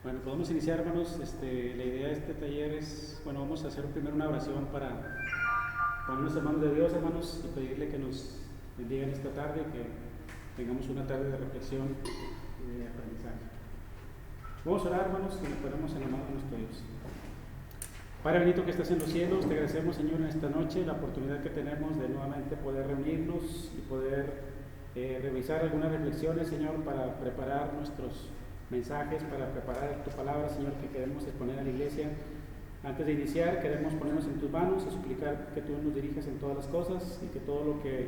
Bueno, podemos iniciar, hermanos. La idea de este taller es, bueno, vamos a hacer primero una oración para ponernos en manos de Dios, hermanos, y pedirle que nos bendiga en esta tarde, que tengamos una tarde de reflexión y de aprendizaje. Vamos a orar, hermanos, y nos ponemos en la mano de nuestro Dios. Padre bendito que estás en los cielos, te agradecemos, Señor, en esta noche la oportunidad que tenemos de nuevamente poder reunirnos y poder revisar algunas reflexiones, Señor, para preparar nuestros mensajes, para preparar tu palabra, Señor, que queremos exponer a la iglesia. Antes de iniciar, queremos ponernos en tus manos y suplicar que tú nos dirijas en todas las cosas y que todo lo que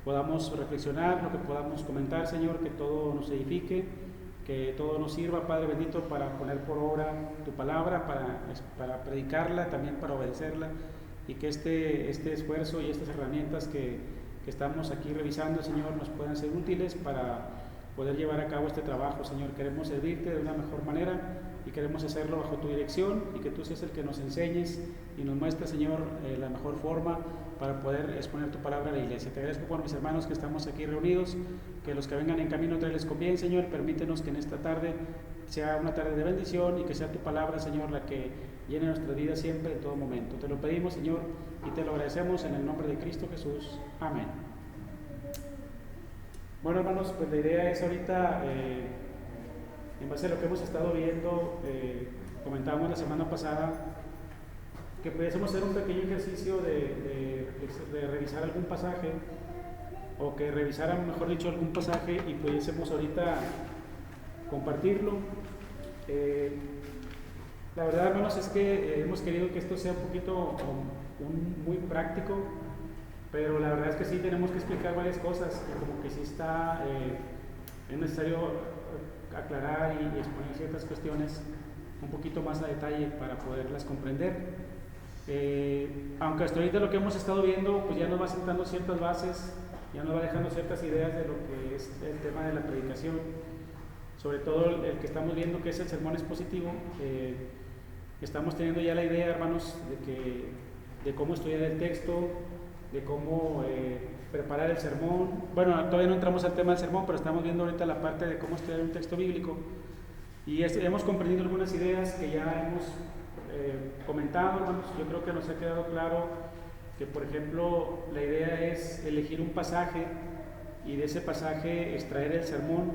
podamos reflexionar, lo que podamos comentar, Señor, que todo nos edifique, que todo nos sirva, Padre bendito, para poner por obra tu palabra, para predicarla, también para obedecerla, y que este esfuerzo y estas herramientas que estamos aquí revisando, Señor, nos puedan ser útiles para poder llevar a cabo este trabajo, Señor. Queremos servirte de una mejor manera y queremos hacerlo bajo tu dirección, y que tú seas el que nos enseñes y nos muestres, Señor, la mejor forma para poder exponer tu palabra a la iglesia. Te agradezco por mis hermanos que estamos aquí reunidos, que los que vengan en camino traerles con bien, Señor. Permítenos que en esta tarde sea una tarde de bendición y que sea tu palabra, Señor, la que llene nuestra vida siempre, en todo momento. Te lo pedimos, Señor, y te lo agradecemos en el nombre de Cristo Jesús. Amén. Bueno, hermanos, pues la idea es ahorita, en base a lo que hemos estado viendo, comentábamos la semana pasada, que pudiésemos hacer un pequeño ejercicio de revisar algún pasaje, o que revisaran, mejor dicho, algún pasaje y pudiésemos ahorita compartirlo. La verdad, hermanos, es que hemos querido que esto sea un poquito muy práctico, pero la verdad es que sí tenemos que explicar varias cosas, y como que sí es necesario aclarar y exponer ciertas cuestiones un poquito más a detalle para poderlas comprender. Aunque hasta ahorita lo que hemos estado viendo pues ya nos va sentando ciertas bases, ya nos va dejando ciertas ideas de lo que es el tema de la predicación, sobre todo el que estamos viendo, que es el sermón expositivo. Estamos teniendo ya la idea, hermanos, de cómo estudiar el texto, de cómo preparar el sermón. Bueno, todavía no entramos al tema del sermón, pero estamos viendo ahorita la parte de cómo estudiar un texto bíblico, y hemos comprendido algunas ideas que ya hemos comentado, hermanos. Yo creo que nos ha quedado claro que, por ejemplo, la idea es elegir un pasaje y de ese pasaje extraer el sermón.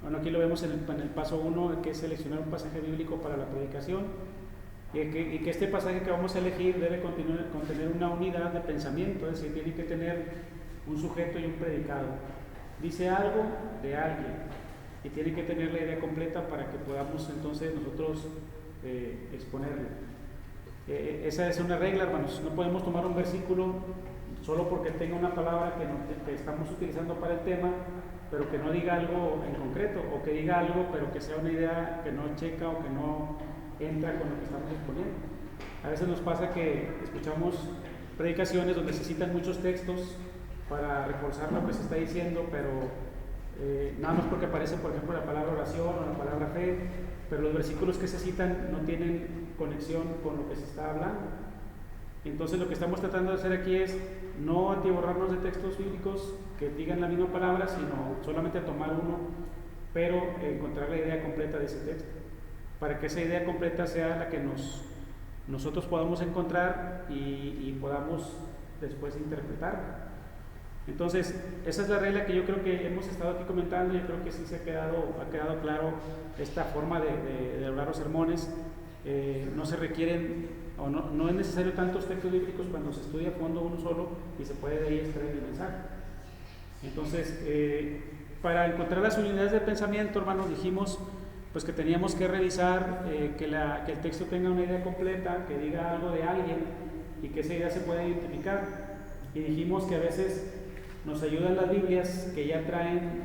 Bueno, aquí lo vemos en el paso 1, que es seleccionar un pasaje bíblico para la predicación, y que este pasaje que vamos a elegir debe contener una unidad de pensamiento, es decir, tiene que tener un sujeto y un predicado. Dice algo de alguien y tiene que tener la idea completa para que podamos entonces nosotros exponerlo. Esa es una regla, hermanos. No podemos tomar un versículo solo porque tenga una palabra que estamos utilizando para el tema, pero que no diga algo en concreto, o que diga algo pero que sea una idea que no checa o que no entra con lo que estamos exponiendo. A veces nos pasa que escuchamos predicaciones donde se citan muchos textos para reforzar lo que se está diciendo, pero nada más porque aparece, por ejemplo, la palabra oración o la palabra fe, pero los versículos que se citan no tienen conexión con lo que se está hablando. Entonces lo que estamos tratando de hacer aquí es no atiborrarnos de textos bíblicos que digan la misma palabra, sino solamente tomar uno, pero encontrar la idea completa de ese texto, para que esa idea completa sea la que nosotros podamos encontrar y podamos después interpretar. Entonces, esa es la regla que yo creo que hemos estado aquí comentando. Yo creo que sí ha quedado claro esta forma de hablar los sermones. No se requieren, o no es necesario tantos textos bíblicos cuando se estudia a fondo uno solo, y se puede de ahí extraer el mensaje. Entonces, para encontrar las unidades de pensamiento, hermanos, dijimos pues que teníamos que revisar que el texto tenga una idea completa, que diga algo de alguien y que esa idea se pueda identificar. Y dijimos que a veces nos ayudan las Biblias que ya traen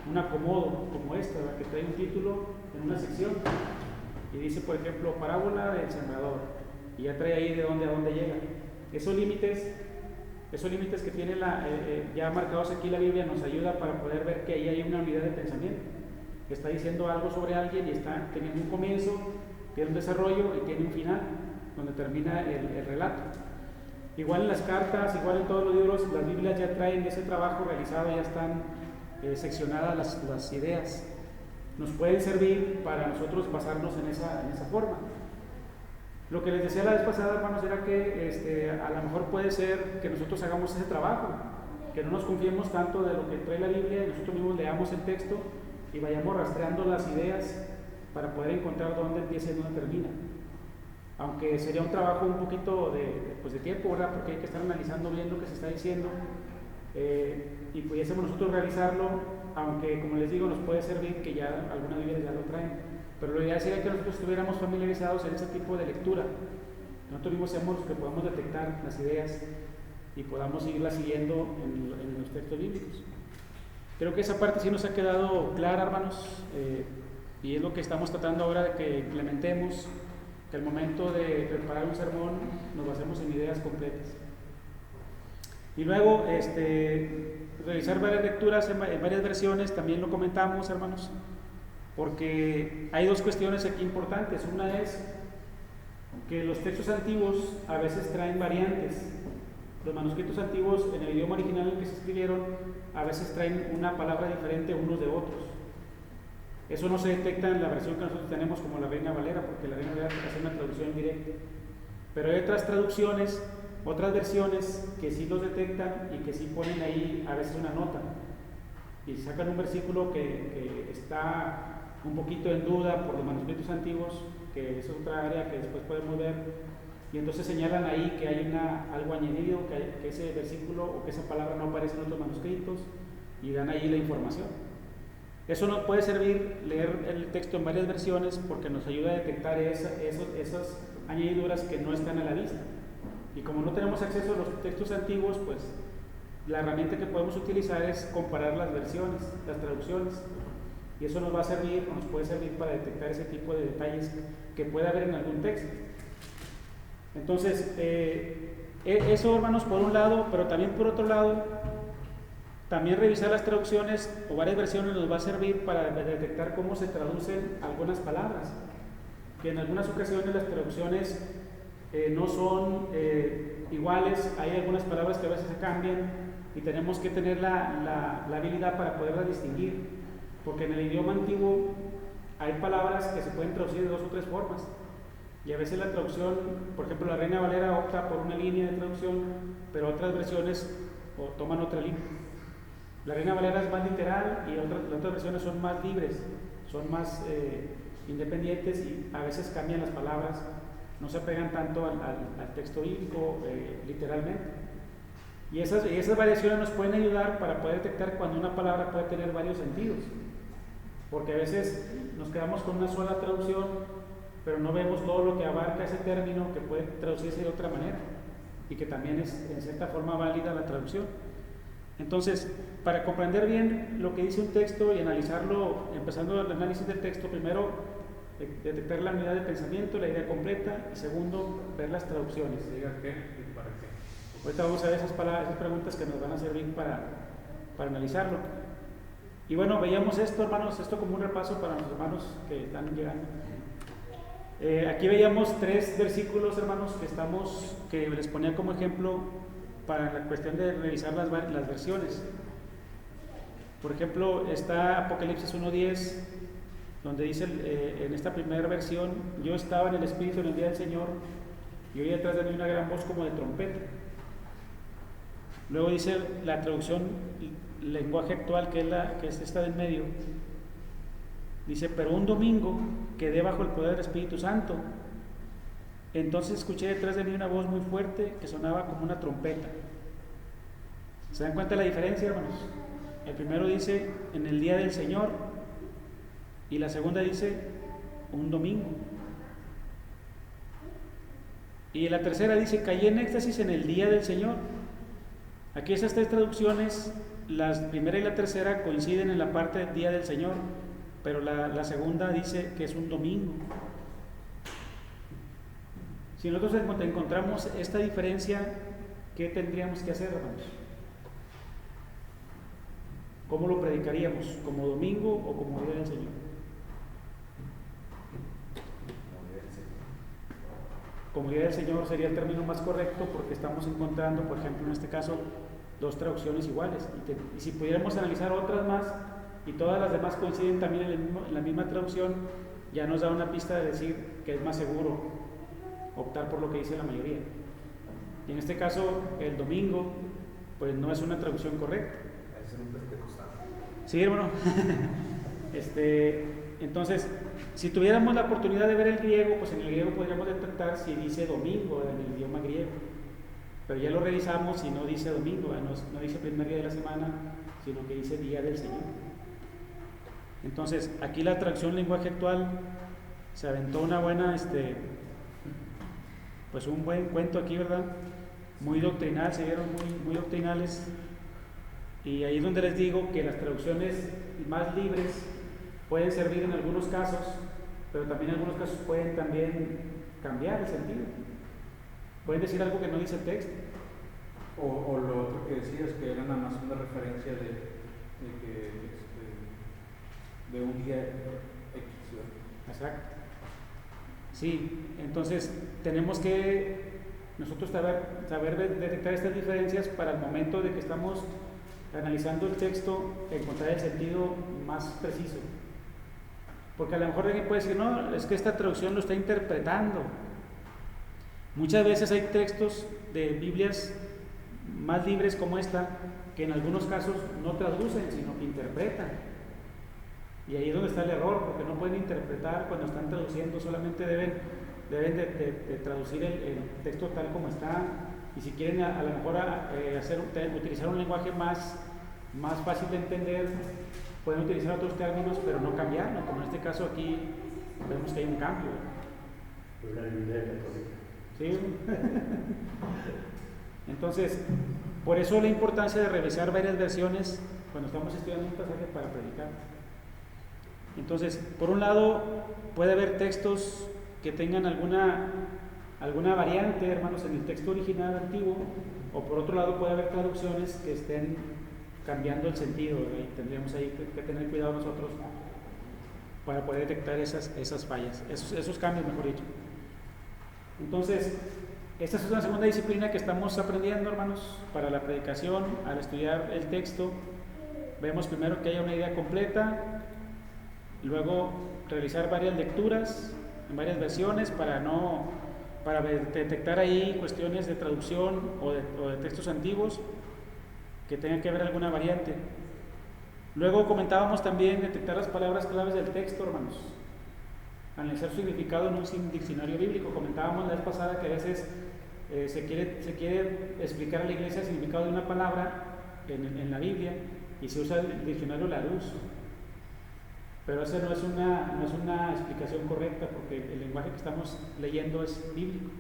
un acomodo como esta, ¿verdad? Que trae un título en una sección y dice, por ejemplo, parábola del sembrador, y ya trae ahí de dónde a dónde llega. Esos límites que tiene ya marcados aquí la Biblia nos ayuda para poder ver que ahí hay una unidad de pensamiento, que está diciendo algo sobre alguien y está teniendo un comienzo, tiene un desarrollo y tiene un final donde termina el relato. Igual en las cartas, igual en todos los libros, las Biblias ya traen ese trabajo realizado, ya están seccionadas las ideas. nos pueden servir para nosotros basarnos en esa forma. Lo que les decía la vez pasada, hermanos, era que a lo mejor puede ser que nosotros hagamos ese trabajo, que no nos confiemos tanto de lo que trae la Biblia, y nosotros mismos leamos el texto y vayamos rastreando las ideas para poder encontrar dónde empieza y dónde termina. Aunque sería un trabajo un poquito de tiempo, ¿verdad? Porque hay que estar analizando bien lo que se está diciendo, y pudiésemos nosotros realizarlo, aunque, como les digo, nos puede servir que ya algunas Biblias ya lo traen. Pero lo ideal sería que nosotros estuviéramos familiarizados en ese tipo de lectura. Nosotros mismos seamos los que podamos detectar las ideas y podamos seguirlas siguiendo en los textos bíblicos. Creo que esa parte sí nos ha quedado clara, hermanos, y es lo que estamos tratando ahora de que implementemos, que al momento de preparar un sermón nos basemos en ideas completas. Y luego, realizar varias lecturas en varias versiones, también lo comentamos, hermanos, porque hay dos cuestiones aquí importantes. Una es que los textos antiguos a veces traen variantes. Los manuscritos antiguos, en el idioma original en el que se escribieron, a veces traen una palabra diferente unos de otros. Eso no se detecta en la versión que nosotros tenemos como la Reina Valera, porque la Reina Valera hace una traducción directa. Pero hay otras traducciones, otras versiones que sí los detectan y que sí ponen ahí a veces una nota. Y sacan un versículo que está un poquito en duda por los manuscritos antiguos, que es otra área que después podemos ver, y entonces señalan ahí que hay algo añadido, que ese versículo o que esa palabra no aparece en otros manuscritos, y dan ahí la información. Eso nos puede servir leer el texto en varias versiones, porque nos ayuda a detectar esas añadiduras que no están a la vista. Y como no tenemos acceso a los textos antiguos, pues la herramienta que podemos utilizar es comparar las versiones, las traducciones, y eso nos va a servir, o nos puede servir para detectar ese tipo de detalles que puede haber en algún texto. Entonces, eso, hermanos, por un lado, pero también por otro lado, también revisar las traducciones o varias versiones nos va a servir para detectar cómo se traducen algunas palabras, que en algunas ocasiones las traducciones no son iguales. Hay algunas palabras que a veces se cambian y tenemos que tener la habilidad para poderlas distinguir, porque en el idioma antiguo hay palabras que se pueden traducir de 2 o 3 formas, y a veces la traducción, por ejemplo, la Reina Valera opta por una línea de traducción, pero otras versiones toman otra línea. La Reina Valera es más literal y las otras versiones son más libres, son más independientes, y a veces cambian las palabras, no se apegan tanto al texto bíblico literalmente. Y esas variaciones nos pueden ayudar para poder detectar cuando una palabra puede tener varios sentidos, porque a veces nos quedamos con una sola traducción, pero no vemos todo lo que abarca ese término, que puede traducirse de otra manera y que también es en cierta forma válida la traducción. Entonces, para comprender bien lo que dice un texto y analizarlo, empezando el análisis del texto, primero detectar la unidad de pensamiento, la idea completa, y segundo, ver las traducciones. ¿Diga qué y para qué? Ahorita vamos a ver esas preguntas que nos van a servir para analizarlo. Y bueno, veíamos esto, hermanos, esto como un repaso para los hermanos que están llegando. Aquí veíamos 3 versículos, hermanos, que les ponía como ejemplo para la cuestión de revisar las versiones. Por ejemplo, está Apocalipsis 1:10, donde dice en esta primera versión: yo estaba en el Espíritu en el día del Señor, y oí detrás de mí una gran voz como de trompeta. Luego dice la traducción lenguaje actual, que es esta del medio, dice: pero un domingo quedé bajo el poder del Espíritu Santo. Entonces escuché detrás de mí una voz muy fuerte que sonaba como una trompeta. ¿Se dan cuenta de la diferencia, hermanos? El primero dice en el día del Señor, y la segunda dice un domingo. Y la tercera dice: caí en éxtasis en el día del Señor. Aquí esas 3 traducciones, la primera y la tercera, coinciden en la parte del día del Señor, pero la segunda dice que es un domingo. Si nosotros encontramos esta diferencia, ¿qué tendríamos que hacer, hermanos? ¿Cómo lo predicaríamos? ¿Como domingo o como día del Señor? Como día del Señor sería el término más correcto, porque estamos encontrando, por ejemplo, en este caso, 2 traducciones iguales. Y si pudiéramos analizar otras más, y todas las demás coinciden también en la misma traducción, ya nos da una pista de decir que es más seguro optar por lo que dice la mayoría. Y en este caso, el domingo, pues no es una traducción correcta. Es un pentecostal. Sí, hermano. Entonces, si tuviéramos la oportunidad de ver el griego, pues en el griego podríamos detectar si dice domingo en el idioma griego. Pero ya lo revisamos y no dice domingo, no dice primer día de la semana, sino que dice día del Señor. Entonces, aquí la traducción lenguaje actual se aventó una buena, pues un buen cuento aquí, ¿verdad? Muy doctrinal, se vieron muy doctrinales. Y ahí es donde les digo que las traducciones más libres pueden servir en algunos casos, pero también en algunos casos pueden también cambiar el sentido. Pueden decir algo que no dice el texto. O lo otro que decías, que era nada más una referencia de un día X. Exacto. Sí, entonces tenemos que nosotros saber detectar estas diferencias para el momento de que estamos analizando el texto, encontrar el sentido más preciso. Porque a lo mejor alguien puede decir, no, es que esta traducción lo está interpretando. Muchas veces hay textos de Biblias más libres como esta, que en algunos casos no traducen, sino que interpretan. Y ahí es donde está el error, porque no pueden interpretar cuando están traduciendo, solamente deben de traducir el texto tal como está. Y si quieren a lo mejor utilizar un lenguaje más fácil de entender, pueden utilizar otros términos, pero no cambiarlo, como en este caso aquí vemos que hay un cambio. Una Biblia católica. ¿Sí? Entonces, por eso la importancia de revisar varias versiones cuando estamos estudiando un pasaje para predicar. Entonces, por un lado, puede haber textos que tengan alguna variante, hermanos, en el texto original antiguo, o por otro lado puede haber traducciones que estén cambiando el sentido, ¿verdad? Y tendríamos ahí que tener cuidado nosotros para poder detectar esas fallas, esos cambios, mejor dicho. Entonces, esta es una segunda disciplina que estamos aprendiendo, hermanos, para la predicación. Al estudiar el texto, vemos primero que haya una idea completa, luego realizar varias lecturas en varias versiones para detectar ahí cuestiones de traducción o de textos antiguos que tengan que ver alguna variante. Luego comentábamos también detectar las palabras claves del texto, hermanos, analizar su significado en un diccionario bíblico. Comentábamos la vez pasada que a veces se quiere explicar a la iglesia el significado de una palabra en la Biblia y se usa el diccionario Larousse. Pero esa no es una explicación correcta, porque el lenguaje que estamos leyendo es bíblico.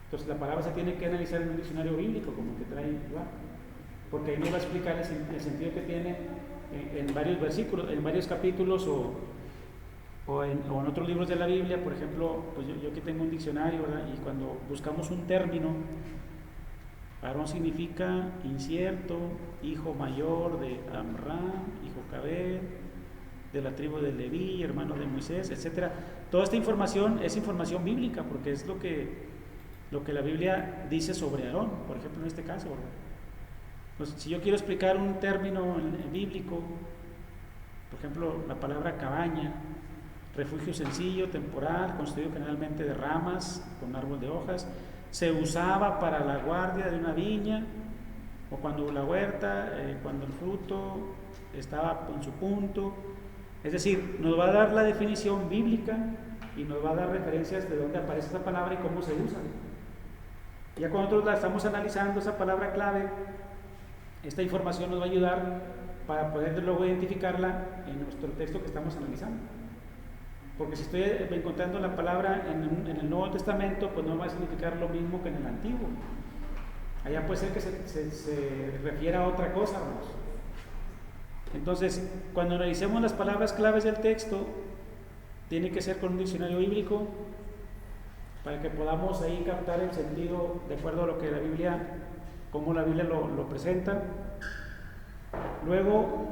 Entonces la palabra se tiene que analizar en un diccionario bíblico, como que trae igual, porque ahí nos va a explicar el sentido que tiene en varios versículos, en varios capítulos o en otros libros de la Biblia. Por ejemplo, pues yo aquí tengo un diccionario, ¿verdad? Y cuando buscamos un término, Aarón significa incierto, hijo mayor de Amram, hijo Cabed, de la tribu de Leví, hermano de Moisés, etc. Toda esta información es información bíblica, porque es lo que la Biblia dice sobre Aarón, por ejemplo, en este caso, ¿verdad? Pues, si yo quiero explicar un término bíblico, por ejemplo, la palabra cabaña, refugio sencillo, temporal, construido generalmente de ramas, con árbol de hojas, se usaba para la guardia de una viña, o cuando la huerta, cuando el fruto estaba en su punto. Es decir, nos va a dar la definición bíblica y nos va a dar referencias de dónde aparece esa palabra y cómo se usa. Ya cuando nosotros la estamos analizando, esa palabra clave, esta información nos va a ayudar para poder luego identificarla en nuestro texto que estamos analizando. Porque si estoy encontrando la palabra en el Nuevo Testamento, pues no va a significar lo mismo que en el Antiguo. Allá puede ser que se refiera a otra cosa, hermanos. Entonces, cuando analicemos las palabras claves del texto, tiene que ser con un diccionario bíblico para que podamos ahí captar el sentido de acuerdo a lo que la Biblia, cómo la Biblia lo presenta. Luego,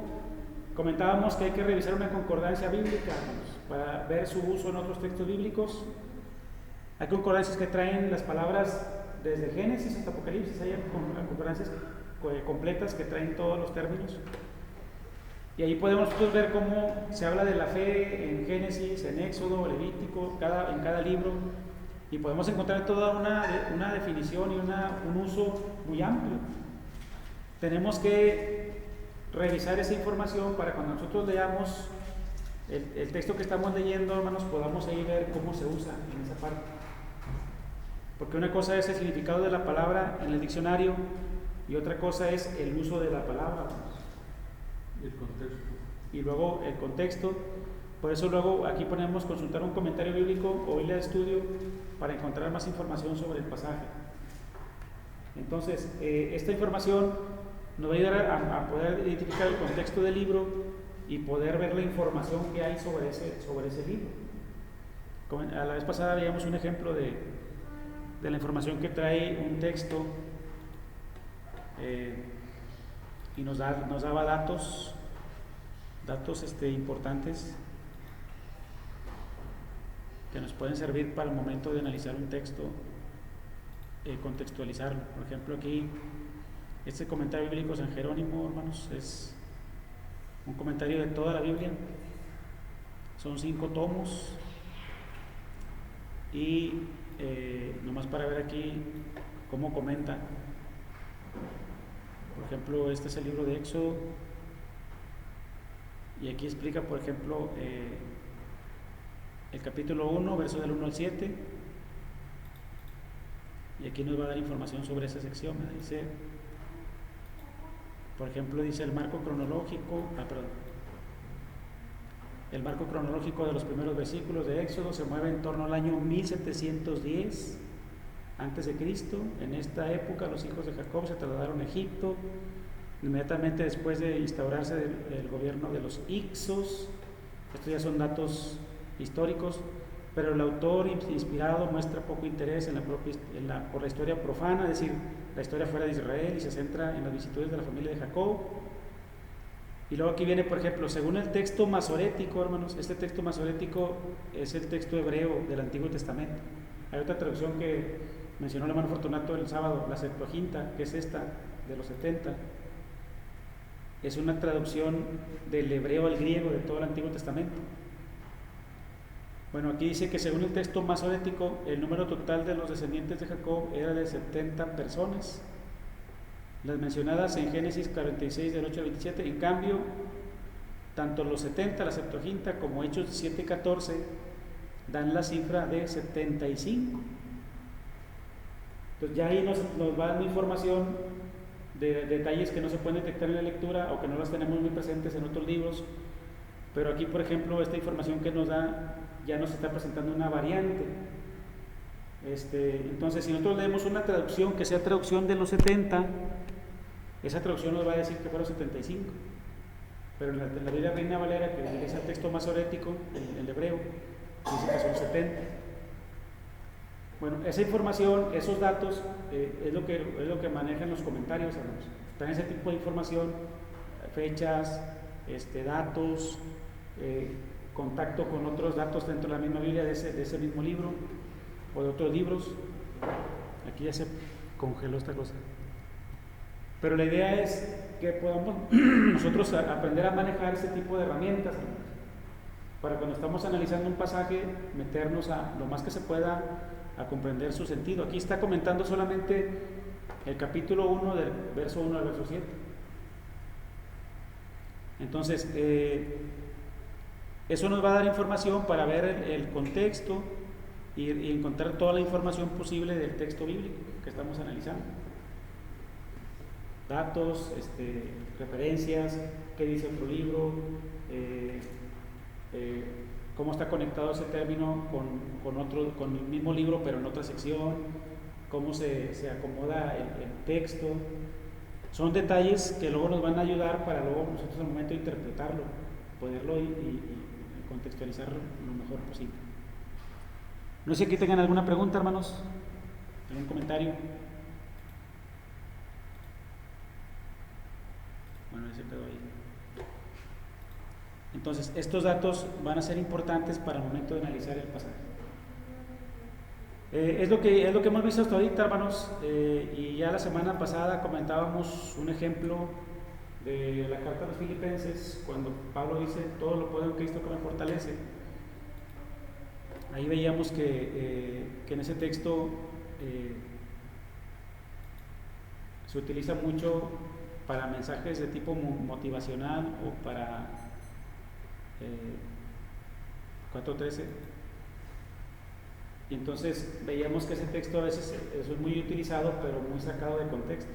comentábamos que hay que revisar una concordancia bíblica, hermanos, para ver su uso en otros textos bíblicos. Hay concordancias que traen las palabras desde Génesis hasta Apocalipsis, hay concordancias completas que traen todos los términos. Y ahí podemos nosotros ver cómo se habla de la fe en Génesis, en Éxodo, Levítico, en cada libro, y podemos encontrar toda una definición y un uso muy amplio. Tenemos que revisar esa información para cuando nosotros leamos el texto que estamos leyendo, hermanos, podamos ahí ver cómo se usa en esa parte. Porque una cosa es el significado de la palabra en el diccionario y otra cosa es el uso de la palabra, hermanos. El contexto. Y luego el contexto. Por eso luego aquí ponemos consultar un comentario bíblico o ir al estudio para encontrar más información sobre el pasaje. Entonces, esta información nos va a ayudar a poder identificar el contexto del libro y poder ver la información que hay sobre ese libro. A la vez pasada veíamos un ejemplo de la información que trae un texto y nos daba datos importantes que nos pueden servir para el momento de analizar un texto, contextualizarlo. Por ejemplo, aquí este comentario bíblico San Jerónimo, hermanos, es un comentario de toda la Biblia. Son 5 tomos y nomás para ver aquí cómo comenta. Por ejemplo, este es el libro de Éxodo y aquí explica, por ejemplo, el capítulo 1, verso del 1 al 7, y aquí nos va a dar información sobre esa sección. Dice, por ejemplo, dice el marco cronológico, el marco cronológico de los primeros versículos de Éxodo se mueve en torno al año 1710 antes de Cristo. En esta época los hijos de Jacob se trasladaron a Egipto, inmediatamente después de instaurarse el gobierno de los Hicsos. Estos ya son datos históricos, pero el autor inspirado muestra poco interés por la historia profana, es decir, la historia fuera de Israel, y se centra en las vicisitudes de la familia de Jacob. Y luego aquí viene, por ejemplo, según el texto masorético, hermanos, este texto masorético es el texto hebreo del Antiguo Testamento. Hay otra traducción que mencionó el hermano Fortunato el sábado, la Septuaginta, que es esta, de los 70. Es una traducción del hebreo al griego de todo el Antiguo Testamento. Bueno, aquí dice que según el texto masorético, el número total de los descendientes de Jacob era de 70 personas, las mencionadas en Génesis 46 del 8 al 27. En cambio, tanto los 70, la Septuaginta, como Hechos 7:14 dan la cifra de 75. Entonces ya ahí nos va dando información de detalles que no se pueden detectar en la lectura o que no las tenemos muy presentes en otros libros, pero aquí, por ejemplo, esta información que nos da ya nos está presentando una variante. Entonces, si nosotros leemos una traducción que sea traducción de los 70, esa traducción nos va a decir que fueron 75, pero en la Biblia Reina Valera, que es el texto masorético, el hebreo, dice que son 70. Bueno, esa información, esos datos, es lo que manejan los comentarios, hermanos. Traen ese tipo de información, fechas, datos, contacto con otros datos dentro de la misma Biblia de ese mismo libro o de otros libros. Aquí ya se congeló esta cosa. Pero la idea es que podamos nosotros aprender a manejar ese tipo de herramientas, hermanos, para cuando estamos analizando un pasaje, meternos a lo más que se pueda a comprender su sentido. Aquí está comentando solamente el capítulo 1 del verso 1 al verso 7. Entonces, eso nos va a dar información para ver el contexto y encontrar toda la información posible del texto bíblico que estamos analizando. Datos, referencias, qué dice otro libro, cómo está conectado ese término con el mismo libro pero en otra sección, cómo se acomoda el texto. Son detalles que luego nos van a ayudar para luego nosotros al momento de interpretarlo, poderlo y contextualizarlo lo mejor posible. No sé si aquí tengan alguna pregunta, hermanos, algún comentario. Bueno, ese quedó ahí. Entonces, estos datos van a ser importantes para el momento de analizar el pasaje. Es lo que hemos visto hasta ahorita, hermanos, y ya la semana pasada comentábamos un ejemplo de la carta a los Filipenses, cuando Pablo dice todo lo puedo en Cristo que me fortalece. Ahí veíamos que en ese texto se utiliza mucho para mensajes de tipo motivacional o para 4:13. Y entonces veíamos que ese texto a veces eso es muy utilizado, pero muy sacado de contexto,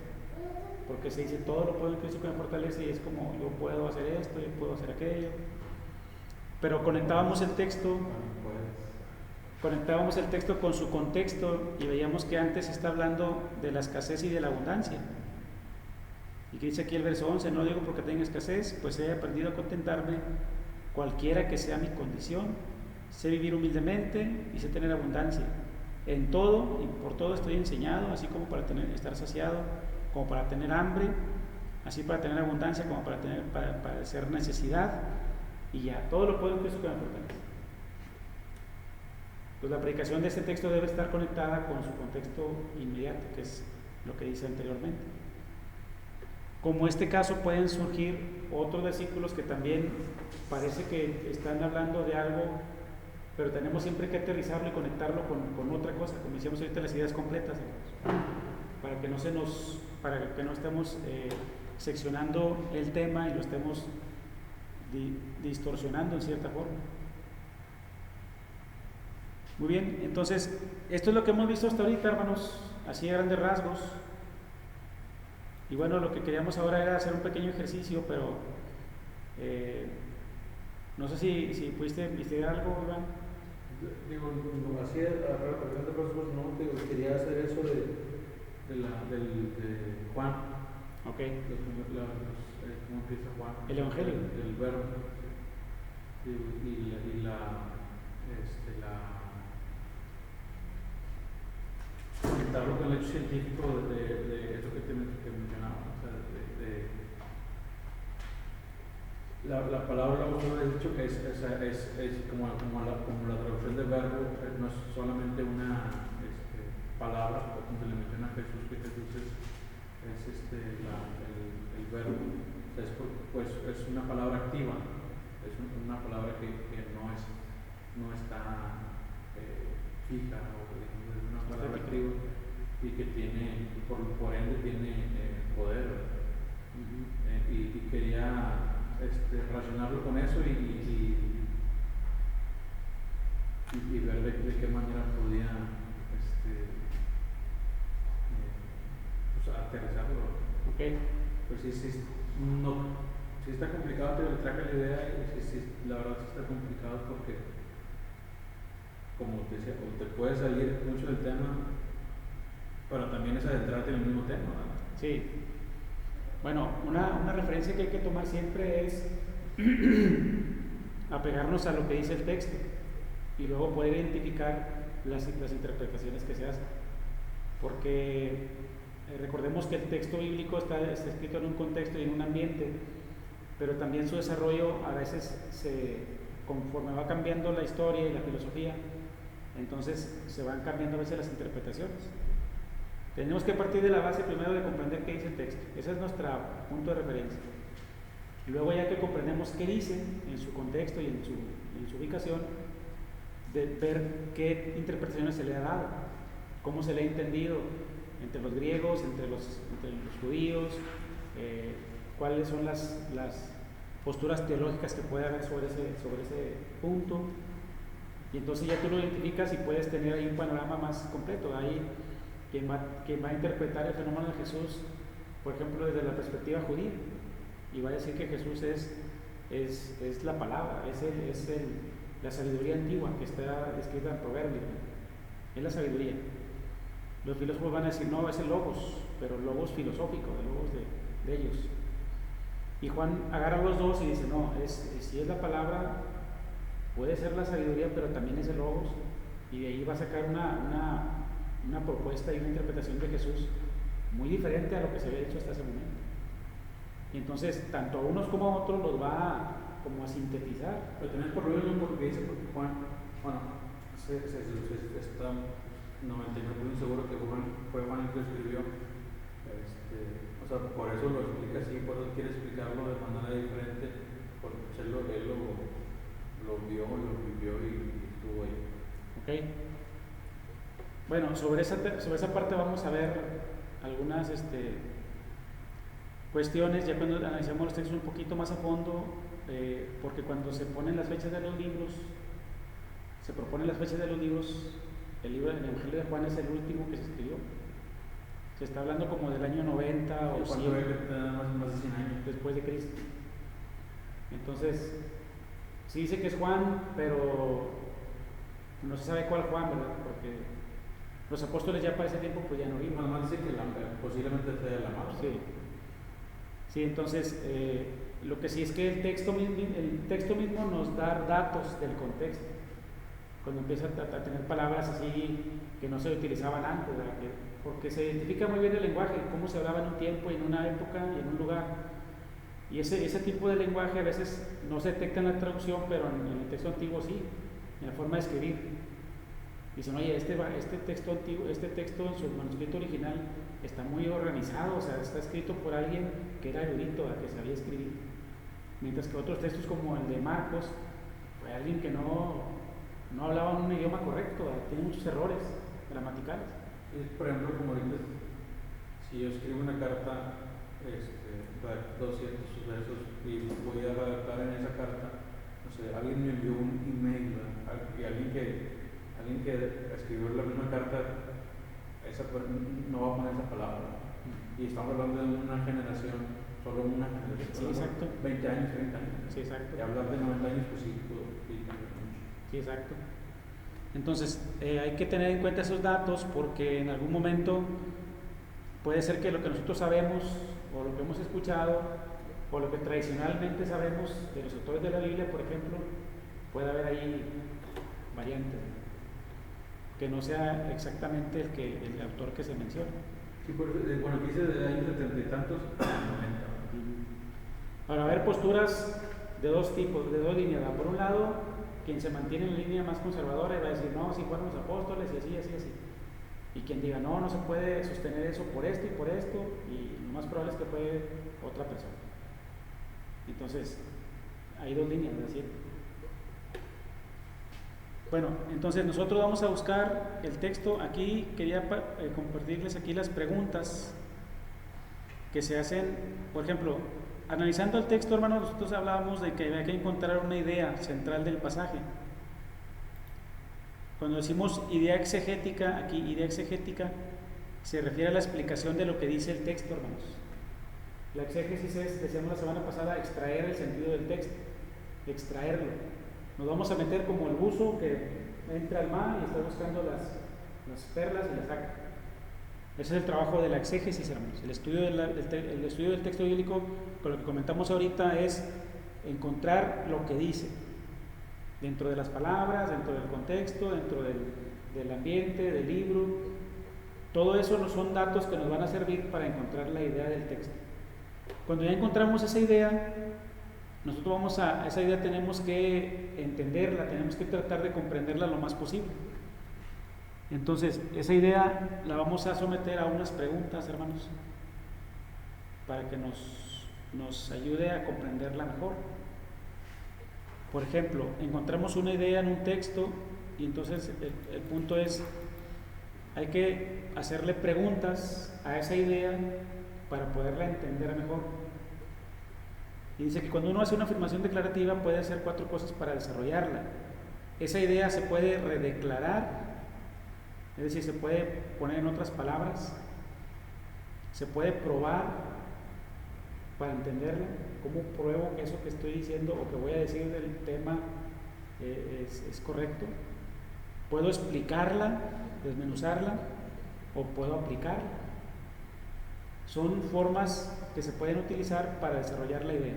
porque se dice todo lo puedo en Cristo que me fortalece, y es como yo puedo hacer esto, yo puedo hacer aquello, pero conectábamos el texto con su contexto y veíamos que antes está hablando de la escasez y de la abundancia. Y que dice aquí el verso 11, no digo porque tenga escasez, pues he aprendido a contentarme cualquiera que sea mi condición. Sé vivir humildemente y sé tener abundancia. En todo y por todo estoy enseñado, así como para estar saciado, como para tener hambre, así para tener abundancia, como para padecer necesidad, y ya, todo lo puedo en Cristo que me fortalece. Pues la predicación de este texto debe estar conectada con su contexto inmediato, que es lo que dice anteriormente. Como este caso pueden surgir otros versículos que también parece que están hablando de algo, pero tenemos siempre que aterrizarlo y conectarlo con otra cosa, como decíamos ahorita, las ideas completas, para que no estemos seccionando el tema y lo estemos distorsionando en cierta forma. Muy bien, entonces esto es lo que hemos visto hasta ahorita, hermanos, así a grandes rasgos. Y bueno, lo que queríamos ahora era hacer un pequeño ejercicio, pero no sé si pudiste investigar algo, Iván. Digo, así a través de próximos no, digo, quería hacer eso de Juan. Ok. ¿Cómo empieza Juan? El Evangelio. El verbo. Y conectarlo con el hecho científico de eso que mencionaba. O sea, la palabra vosotros habéis dicho que es como la traducción del verbo, no es solamente una palabra, como se le menciona a Jesús, que Jesús es el verbo. Pues es una palabra activa, es una palabra que no está fija, o es una palabra activa y que tiene, por ende tiene poder. Y quería relacionarlo con eso y ver de qué manera podía aterrizarlo. Ok. Pues sí está complicado, pero le traje la idea y sí, la verdad sí está complicado porque, como te decía, te puede salir mucho del tema, pero también es adentrarte en el mismo tema, ¿verdad? Sí. Bueno, una referencia que hay que tomar siempre es apegarnos a lo que dice el texto y luego poder identificar las interpretaciones que se hacen, porque recordemos que el texto bíblico está escrito en un contexto y en un ambiente, pero también su desarrollo a veces conforme va cambiando la historia y la filosofía, entonces se van cambiando a veces las interpretaciones. Tenemos que partir de la base primero de comprender qué dice el texto. Ese es nuestro punto de referencia. Y luego, ya que comprendemos qué dice en su contexto y en su ubicación, de ver qué interpretaciones se le ha dado, cómo se le ha entendido entre los griegos, entre los judíos, cuáles son las posturas teológicas que puede haber sobre ese punto. Y entonces ya tú lo identificas y puedes tener ahí un panorama más completo. Ahí quien va a interpretar el fenómeno de Jesús, por ejemplo, desde la perspectiva judía, y va a decir que Jesús es la palabra, es la sabiduría antigua que está escrita en Proverbios, es la sabiduría. Los filósofos van a decir, no, es el logos, pero el logos filosófico, el logos de ellos. Y Juan agarra los dos y dice, no, si es la palabra, puede ser la sabiduría, pero también es el logos, y de ahí va a sacar una propuesta y una interpretación de Jesús muy diferente a lo que se había hecho hasta ese momento. Y entonces, tanto a unos como a otros los va como a sintetizar. Pero también por lo mismo porque dice, porque Juan, bueno, se está 99% seguro que fue Juan el que escribió, o O sea, por eso lo explica así, por eso quiere explicarlo de manera diferente, porque pues, él lo vio, lo vivió y estuvo ahí. Ok. Bueno, sobre esa parte vamos a ver algunas cuestiones, ya cuando analicemos los textos un poquito más a fondo, porque cuando se ponen las fechas de los libros, se proponen las fechas de los libros, el libro del Evangelio de Juan es el último que se escribió. Se está hablando como del año 90 o 100 más de 100 años después de Cristo. Entonces, sí dice que es Juan, pero no se sabe cuál Juan, ¿verdad? Porque los apóstoles ya para ese tiempo pues ya no viven. Más dice que posiblemente sea la más. Sí, entonces lo que sí es que el texto mismo nos da datos del contexto. Cuando empieza a tener palabras así que no se utilizaban antes, ¿verdad? Porque se identifica muy bien el lenguaje, cómo se hablaba en un tiempo, en una época y en un lugar. Y ese tipo de lenguaje a veces no se detecta en la traducción, pero en el texto antiguo sí, en la forma de escribir. Dicen, oye, este texto antiguo, este texto en su manuscrito original está muy organizado, o sea, está escrito por alguien que era erudito, que sabía escribir. Mientras que otros textos como el de Marcos, fue alguien que no hablaba un idioma correcto, tiene muchos errores gramaticales. Por ejemplo, como ahorita, si yo escribo una carta, 200 versos y voy a redactar en esa carta, no sé, alguien me envió un email, ¿verdad? Y alguien que escribió la misma carta, no va a poner esa palabra. Y estamos hablando de una generación, solo una generación. Sí, exacto. 20 años, 30 años. Sí, exacto. Y hablar de 90 años, pues sí, mucho. Sí, exacto. Entonces, hay que tener en cuenta esos datos porque en algún momento puede ser que lo que nosotros sabemos o lo que hemos escuchado o lo que tradicionalmente sabemos de los autores de la Biblia, por ejemplo, puede haber ahí variantes, que no sea exactamente el autor que se menciona. Sí, bueno, aquí dice de años 70 y tantos a 90. Ahora, va a haber posturas de dos tipos, de dos líneas. Por un lado, quien se mantiene en la línea más conservadora y va a decir, no, si fueron los apóstoles y así. Y quien diga, no se puede sostener eso por esto y por esto, y lo más probable es que fue otra persona. Entonces, hay dos líneas, es decir. Bueno, entonces nosotros vamos a buscar el texto. Aquí quería compartirles aquí las preguntas que se hacen. Por ejemplo, analizando el texto, hermanos, nosotros hablábamos de que hay que encontrar una idea central del pasaje. Cuando decimos idea exegética, aquí idea exegética se refiere a la explicación de lo que dice el texto, hermanos. La exégesis es, decíamos la semana pasada, extraer el sentido del texto, extraerlo. Nos vamos a meter como el buzo que entra al mar y está buscando las perlas y las saca. Ese es el trabajo de la exégesis, hermanos. El estudio del texto bíblico, con lo que comentamos ahorita, es encontrar lo que dice dentro de las palabras, dentro del contexto, dentro del ambiente, del libro. Todo eso no son datos que nos van a servir para encontrar la idea del texto. Cuando ya encontramos esa idea, nosotros esa idea tenemos que entenderla, tenemos que tratar de comprenderla lo más posible. Entonces, esa idea la vamos a someter a unas preguntas, hermanos, para que nos ayude a comprenderla mejor. Por ejemplo, encontramos una idea en un texto y entonces el punto es, hay que hacerle preguntas a esa idea para poderla entender mejor. Y dice que cuando uno hace una afirmación declarativa puede hacer 4 cosas para desarrollarla. Esa idea se puede redeclarar, es decir, se puede poner en otras palabras, se puede probar para entenderla. ¿Cómo pruebo que eso que estoy diciendo o que voy a decir del tema es correcto? ¿Puedo explicarla, desmenuzarla o puedo aplicarla? Son formas que se pueden utilizar para desarrollar la idea.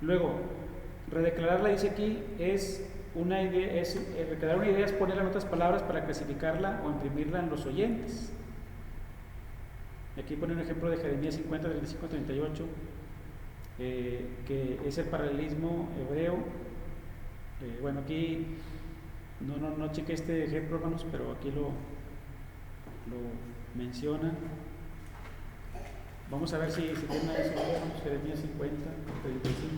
Luego, redeclararla, dice aquí, recrear una idea es ponerla en otras palabras para clasificarla o imprimirla en los oyentes. Y aquí pone un ejemplo de Jeremías 50, 35, 38, que es el paralelismo hebreo. Bueno, aquí no chequé este ejemplo, hermanos, pero aquí lo menciona. Vamos a ver si tiene ahí su Jeremías 50, 35.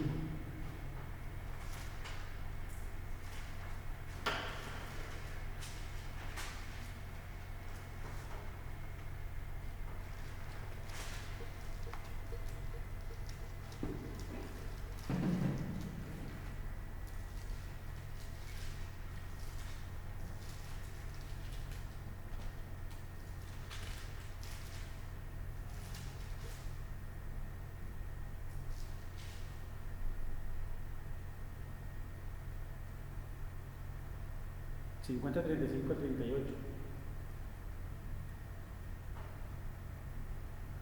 ¿50, 35, 38?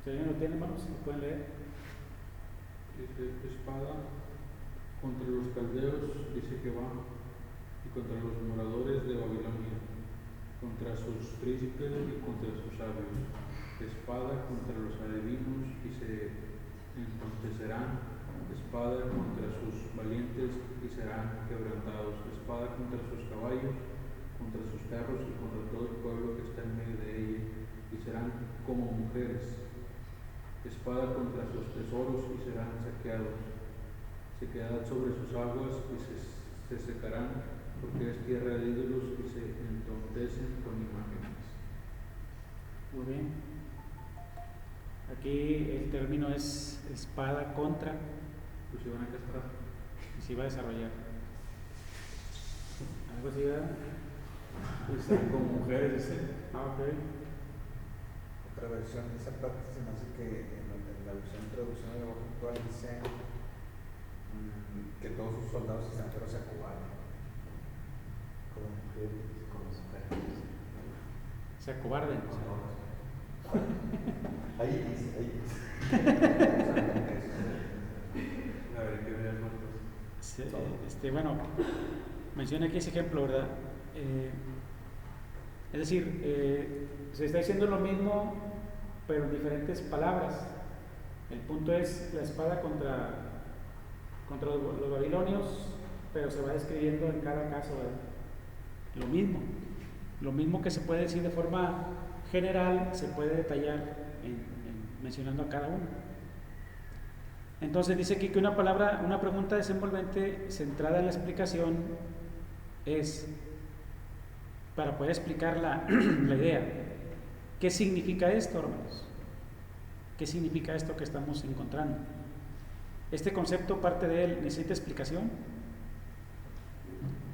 Si alguien lo tiene, hermanos, ¿lo pueden leer? Dice: espada contra los caldeos, dice Jehová, y contra los moradores de Babilonia, contra sus príncipes y contra sus sabios. Espada contra los adivinos y se entontecerán. Espada contra sus valientes y serán quebrantados. Espada contra sus caballos, contra sus carros y contra todo el pueblo que está en medio de ella, y serán como mujeres. Espada contra sus tesoros y serán saqueados. Se quedarán sobre sus aguas y se secarán, porque es tierra de ídolos y se entontecen con imágenes. Muy bien. Aquí el término es espada contra, Pues se van a castrar. y se va a desarrollar. Algo así, ¿verdad? Y serán como mujeres, dice. Ok. Otra versión de esa parte se me hace que en la versión de traducción de lenguaje actual dice que todos sus soldados extranjeros se acobarden. Como mujeres, como mujeres. Se acobarden. Ahí dice. A ver, ¿qué vean más? Bueno, menciona aquí ese ejemplo, ¿verdad? Es decir, se está diciendo lo mismo, pero en diferentes palabras. El punto es la espada contra los babilonios, pero se va describiendo en cada caso, ¿verdad? Lo mismo que se puede decir de forma general, se puede detallar mencionando a cada uno. Entonces dice aquí que una pregunta desenvolvente centrada en la explicación es para poder explicar la idea. ¿Qué significa esto, hermanos? ¿Qué significa esto que estamos encontrando? Este concepto, parte de él, necesita explicación.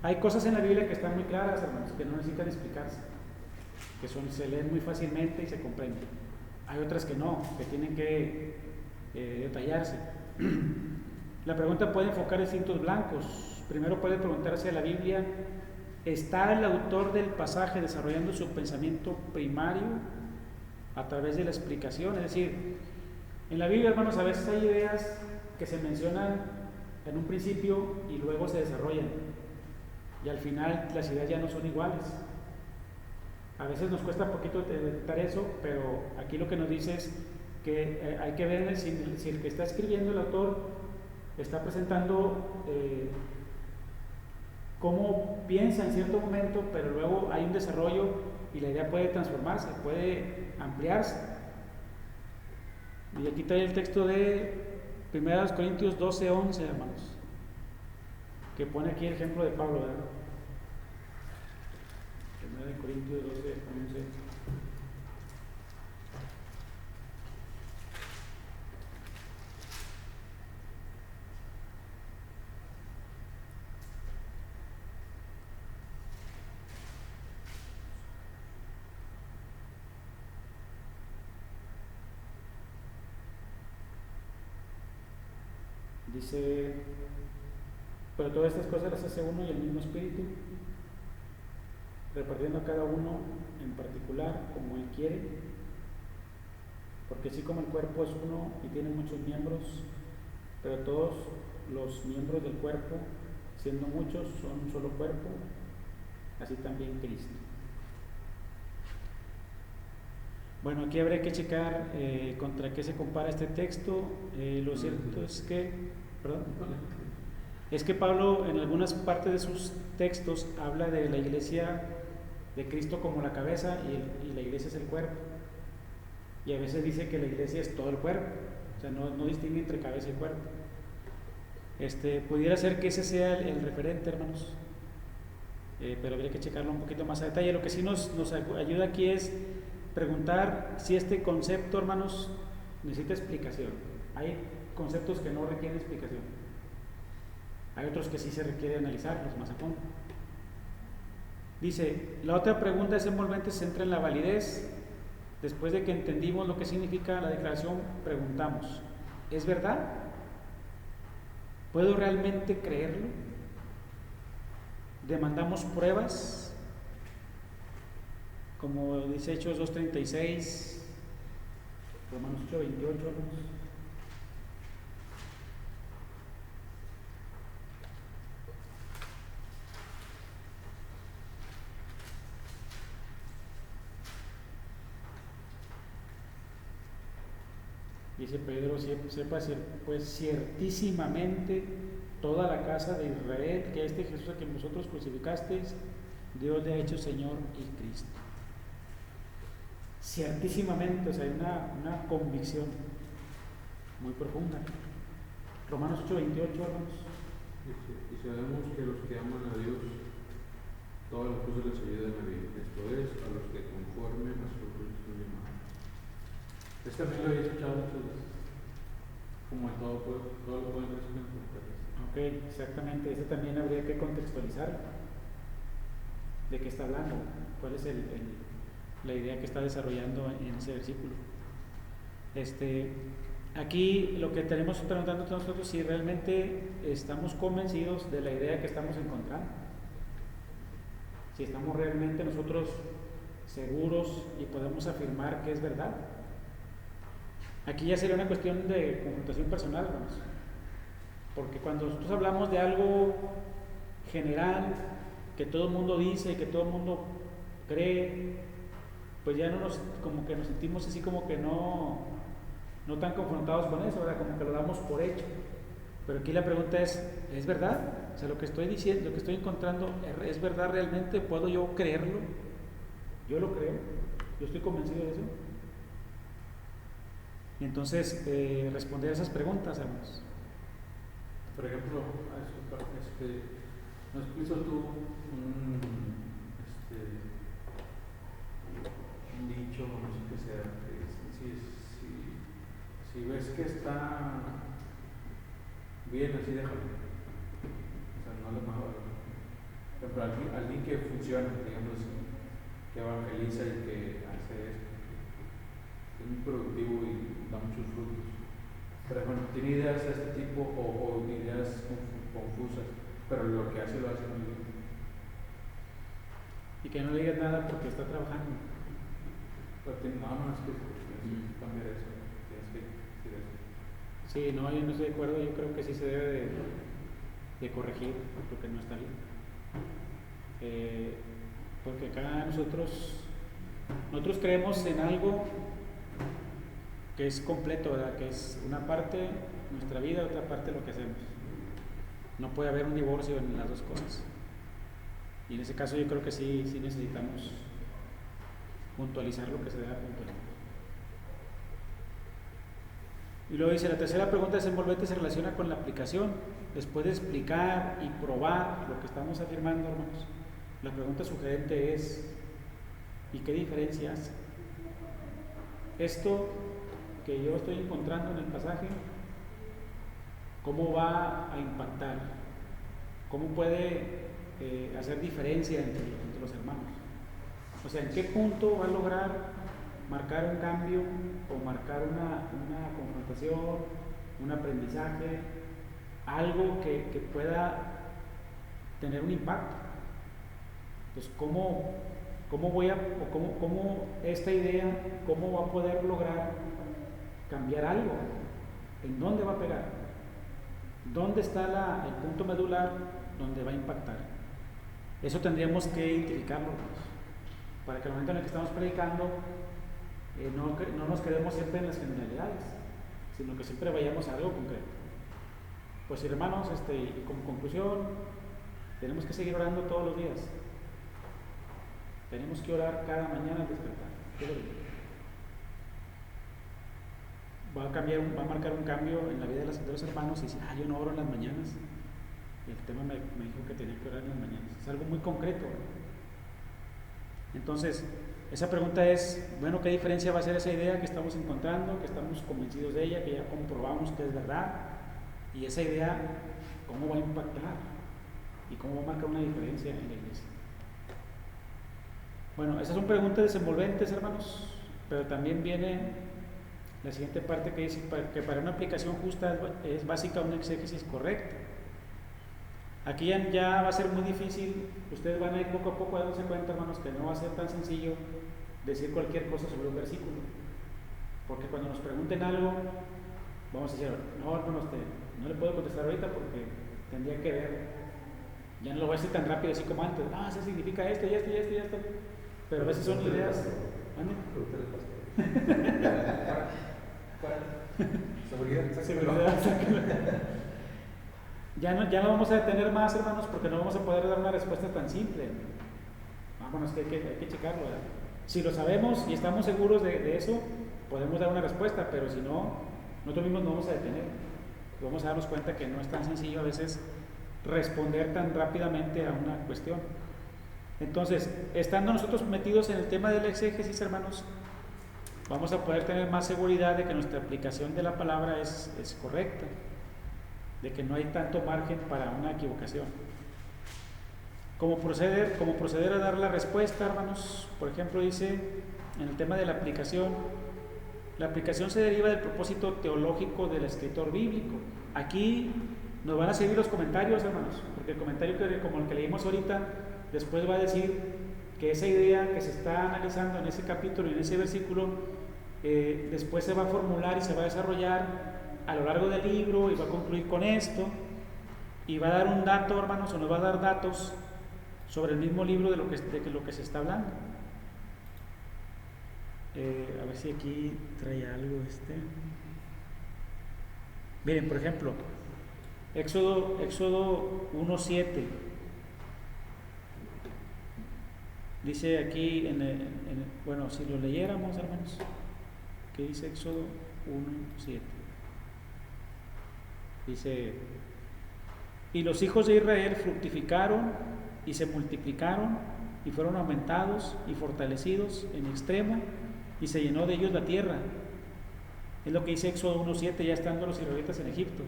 Hay cosas en la Biblia que están muy claras, hermanos, que no necesitan explicarse, que se leen muy fácilmente y se comprenden. Hay otras que no, que tienen que detallarse. La pregunta puede enfocar distintos blancos. Primero puede preguntarse a la Biblia: ¿está el autor del pasaje desarrollando su pensamiento primario a través de la explicación? Es decir, en la Biblia, hermanos, a veces hay ideas que se mencionan en un principio y luego se desarrollan, y al final las ideas ya no son iguales. A veces nos cuesta un poquito detectar eso, pero aquí lo que nos dice es que hay que ver si el que está escribiendo, el autor, está presentando cómo piensa en cierto momento, pero luego hay un desarrollo y la idea puede transformarse, puede ampliarse. Y aquí trae el texto de 1 Corintios 12:11, hermanos, que pone aquí el ejemplo de Pablo, ¿verdad? 1 Corintios 12:11. Dice: pero todas estas cosas las hace uno y el mismo Espíritu, repartiendo a cada uno en particular como Él quiere, porque así como el cuerpo es uno y tiene muchos miembros, pero todos los miembros del cuerpo, siendo muchos, son un solo cuerpo, así también Cristo. Bueno, aquí habría que checar contra qué se compara este texto. Lo cierto es que Pablo en algunas partes de sus textos habla de la iglesia de Cristo como la cabeza y la iglesia es el cuerpo. Y a veces dice que la iglesia es todo el cuerpo, o sea, no distingue entre cabeza y cuerpo. Pudiera ser que ese sea el referente, hermanos, pero habría que checarlo un poquito más a detalle. Lo que sí nos ayuda aquí es preguntar si este concepto, hermanos, necesita explicación. Hay conceptos que no requieren explicación, hay otros que sí se requiere analizarlos más a fondo. Dice, la otra pregunta es envolvente, se centra en la validez. Después de que entendimos lo que significa la declaración, preguntamos, ¿es verdad? ¿Puedo realmente creerlo? Demandamos pruebas, como dice Hechos 2:36, Romanos 8:28, hermanos. Dice Pedro, sepa pues ciertísimamente toda la casa de Israel que este Jesús a quien vosotros crucificasteis, Dios le ha hecho Señor y Cristo. Ciertísimamente, o sea, hay una convicción muy profunda. Romanos 8:28, hermanos. Y sabemos que los que aman a Dios, todas las cosas les ayudan a bien, esto es, a los que conforme a su propósito llamados. Este también lo había escuchado muchas veces, como en todo lo pueden resolver. Ok, exactamente, ese también habría que contextualizar. ¿De qué está hablando? ¿Cuál es la idea que está desarrollando en ese versículo? Aquí lo que tenemos preguntando nosotros, si realmente estamos convencidos de la idea que estamos encontrando, si estamos realmente nosotros seguros y podemos afirmar que es verdad. Aquí ya sería una cuestión de confrontación personal, hermanos, porque cuando nosotros hablamos de algo general que todo el mundo dice, que todo el mundo cree, pues ya como que nos sentimos así como que no tan confrontados con eso, ¿verdad? Como que lo damos por hecho. Pero aquí la pregunta ¿es verdad? O sea, lo que estoy diciendo, lo que estoy encontrando, ¿es verdad realmente? ¿Puedo yo creerlo? Yo lo creo, yo estoy convencido de eso. Y entonces responder a esas preguntas, hermanos. Por ejemplo, ¿no has visto tú un dicho, no sé qué sea, si ves que está bien, así déjalo? O sea, no lo mejor. Por ejemplo, alguien que funciona, digamos así, que evangeliza y que hace esto, es muy productivo y da muchos frutos. Pero bueno, tiene ideas de este tipo o ideas confusas, pero lo que hace lo hace muy bien. Y que no le digas nada porque está trabajando. Pero no, es que tienes que cambiar eso, tienes que decir eso. Sí, no, yo no estoy de acuerdo, yo creo que sí se debe de corregir lo que no está bien. Porque acá nosotros creemos en algo que es completo, ¿verdad? Que es una parte nuestra vida, otra parte lo que hacemos. No puede haber un divorcio en las dos cosas. Y en ese caso yo creo que sí necesitamos puntualizar lo que se debe puntualizar. Y luego dice, la tercera pregunta desenvolvente se relaciona con la aplicación. Después de explicar y probar lo que estamos afirmando, hermanos, la pregunta sugerente es, ¿y qué diferencia hace? Esto que yo estoy encontrando en el pasaje, ¿cómo va a impactar? ¿Cómo puede hacer diferencia entre los hermanos? O sea, ¿en qué punto va a lograr marcar un cambio o marcar una confrontación, un aprendizaje, algo que pueda tener un impacto? Entonces, ¿cómo esta idea, cómo va a poder lograr cambiar algo? ¿En dónde va a pegar? ¿Dónde está el punto medular donde va a impactar? Eso tendríamos que identificarlo, para que al momento en el que estamos predicando no nos quedemos siempre en las generalidades, sino que siempre vayamos a algo concreto. Pues hermanos, y como conclusión, tenemos que seguir orando todos los días. Tenemos que orar cada mañana al despertar. ¿Qué le digo? va a marcar un cambio en la vida de los hermanos y dice, yo no oro en las mañanas. Y el tema me dijo que tenía que orar en las mañanas. Es algo muy concreto. Entonces, esa pregunta es, bueno, ¿qué diferencia va a ser esa idea que estamos encontrando, que estamos convencidos de ella, que ya comprobamos que es verdad? Y esa idea, ¿cómo va a impactar? ¿Y cómo va a marcar una diferencia en la iglesia? Bueno, esas son preguntas desenvolventes, hermanos, pero también viene la siguiente parte que dice que para una aplicación justa es básica una exégesis correcta. Aquí ya va a ser muy difícil, ustedes van a ir poco a poco dándose cuenta, hermanos, que no va a ser tan sencillo decir cualquier cosa sobre un versículo, porque cuando nos pregunten algo, vamos a decir, no le puedo contestar ahorita porque tendría que ver, ya no lo voy a decir tan rápido así como antes, eso significa esto y esto y esto y esto, pero a veces son ideas. Seguridad. Ya no vamos a detener más, hermanos, porque no vamos a poder dar una respuesta tan simple. Bueno, es que hay que checarlo, ¿verdad? Si lo sabemos y estamos seguros de eso, podemos dar una respuesta, pero si no, nosotros mismos no vamos a detener. Vamos a darnos cuenta que no es tan sencillo a veces responder tan rápidamente a una cuestión. Entonces, estando nosotros metidos en el tema de la exégesis, hermanos, vamos a poder tener más seguridad de que nuestra aplicación de la palabra es correcta, de que no hay tanto margen para una equivocación. ¿Cómo proceder a dar la respuesta, hermanos? Por ejemplo, dice en el tema de la aplicación se deriva del propósito teológico del escritor bíblico. Aquí nos van a seguir los comentarios, hermanos, porque el comentario como el que leímos ahorita, después va a decir que esa idea que se está analizando en ese capítulo y en ese versículo, después se va a formular y se va a desarrollar a lo largo del libro y va a concluir con esto y va a dar un dato, hermanos, o nos va a dar datos sobre el mismo libro de lo que se está hablando. A ver si aquí trae algo Miren, por ejemplo, Éxodo 1:7 dice aquí bueno, si lo leyéramos, hermanos, ¿qué dice Éxodo 1:7? Dice: y los hijos de Israel fructificaron y se multiplicaron y fueron aumentados y fortalecidos en extremo y se llenó de ellos la tierra. Es lo que dice Éxodo 1:7, ya estando los israelitas en Egipto.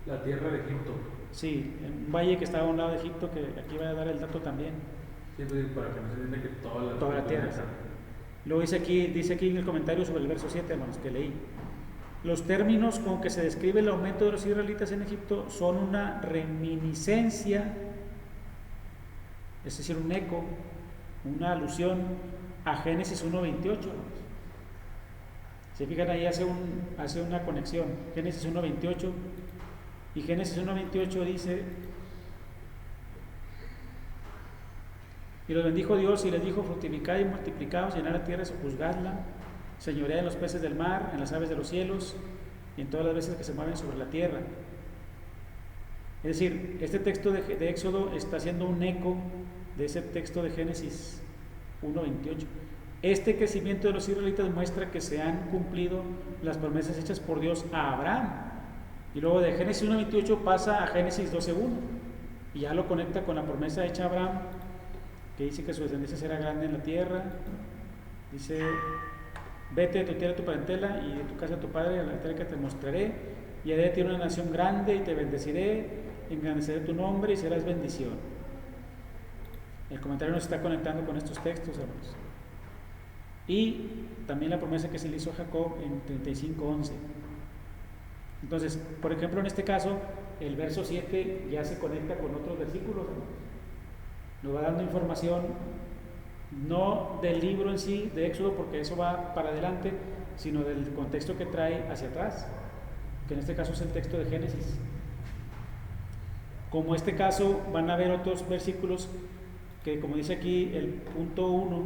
La tierra de Egipto. Sí, en un valle que estaba a un lado de Egipto, que aquí voy a dar el dato también. Sí, para que no se entienda que toda la tierra. Luego dice aquí en el comentario sobre el verso 7, hermanos, que leí. Los términos con que se describe el aumento de los israelitas en Egipto son una reminiscencia, es decir, un eco, una alusión a Génesis 1:28. Se fijan ahí, hace una conexión. Génesis 1:28, y Génesis 1:28 dice: y los bendijo Dios y les dijo: fructificad y multiplicaos, llenad la tierra y sojuzgadla, señoread en los peces del mar, en las aves de los cielos y en todas las bestias que se mueven sobre la tierra. Es decir, este texto de Éxodo está haciendo un eco de ese texto de Génesis 1:28. Este crecimiento de los israelitas muestra que se han cumplido las promesas hechas por Dios a Abraham. Y luego de Génesis 1:28 pasa a Génesis 12:1 y ya lo conecta con la promesa hecha a Abraham, que dice que su descendencia será grande en la tierra. Dice: vete de tu tierra, tu parentela y de tu casa, tu padre, a la tierra que te mostraré, y haré de ti una nación grande y te bendeciré, engrandeceré tu nombre y serás bendición. El comentario nos está conectando con estos textos, hermanos. Y también la promesa que se le hizo a Jacob en 35:11. Entonces, por ejemplo, en este caso, el verso 7 ya se conecta con otros versículos, hermanos. Nos va dando información, no del libro en sí, de Éxodo, porque eso va para adelante, sino del contexto que trae hacia atrás, que en este caso es el texto de Génesis. Como este caso, van a haber otros versículos que, como dice aquí el punto 1,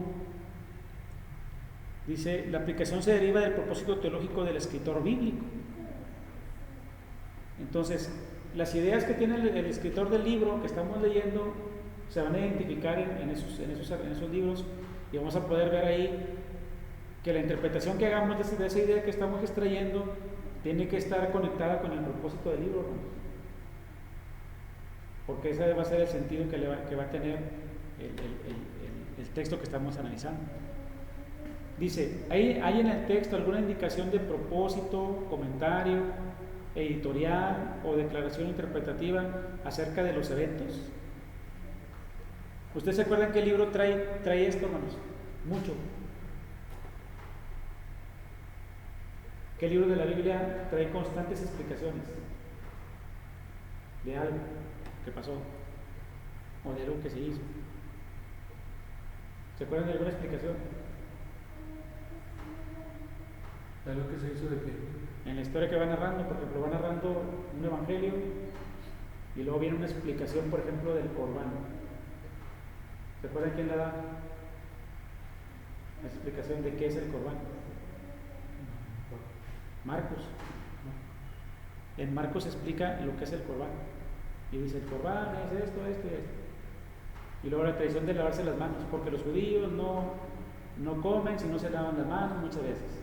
dice: la aplicación se deriva del propósito teológico del escritor bíblico. Entonces, las ideas que tiene el escritor del libro que estamos leyendo se van a identificar en esos libros, y vamos a poder ver ahí que la interpretación que hagamos de esa idea que estamos extrayendo tiene que estar conectada con el propósito del libro, hermanos. Porque ese va a ser el sentido que va a tener el texto que estamos analizando. Dice, ¿hay en el texto alguna indicación de propósito, comentario, editorial o declaración interpretativa acerca de los eventos? ¿Ustedes se acuerdan que el libro trae esto, hermanos? Mucho. ¿Qué libro de la Biblia trae constantes explicaciones de algo que pasó o de algo que se hizo? ¿Se acuerdan de alguna explicación? ¿Algo que se hizo de qué? En la historia que va narrando, por ejemplo, va narrando un evangelio y luego viene una explicación, por ejemplo, del Corbán. ¿Se acuerdan quién la da? La explicación de qué es el Corbán. Marcos. En Marcos explica lo que es el Corbán. Y dice, el Corbán es esto, esto y esto. Y luego la tradición de lavarse las manos, porque los judíos no comen si no se lavan las manos muchas veces.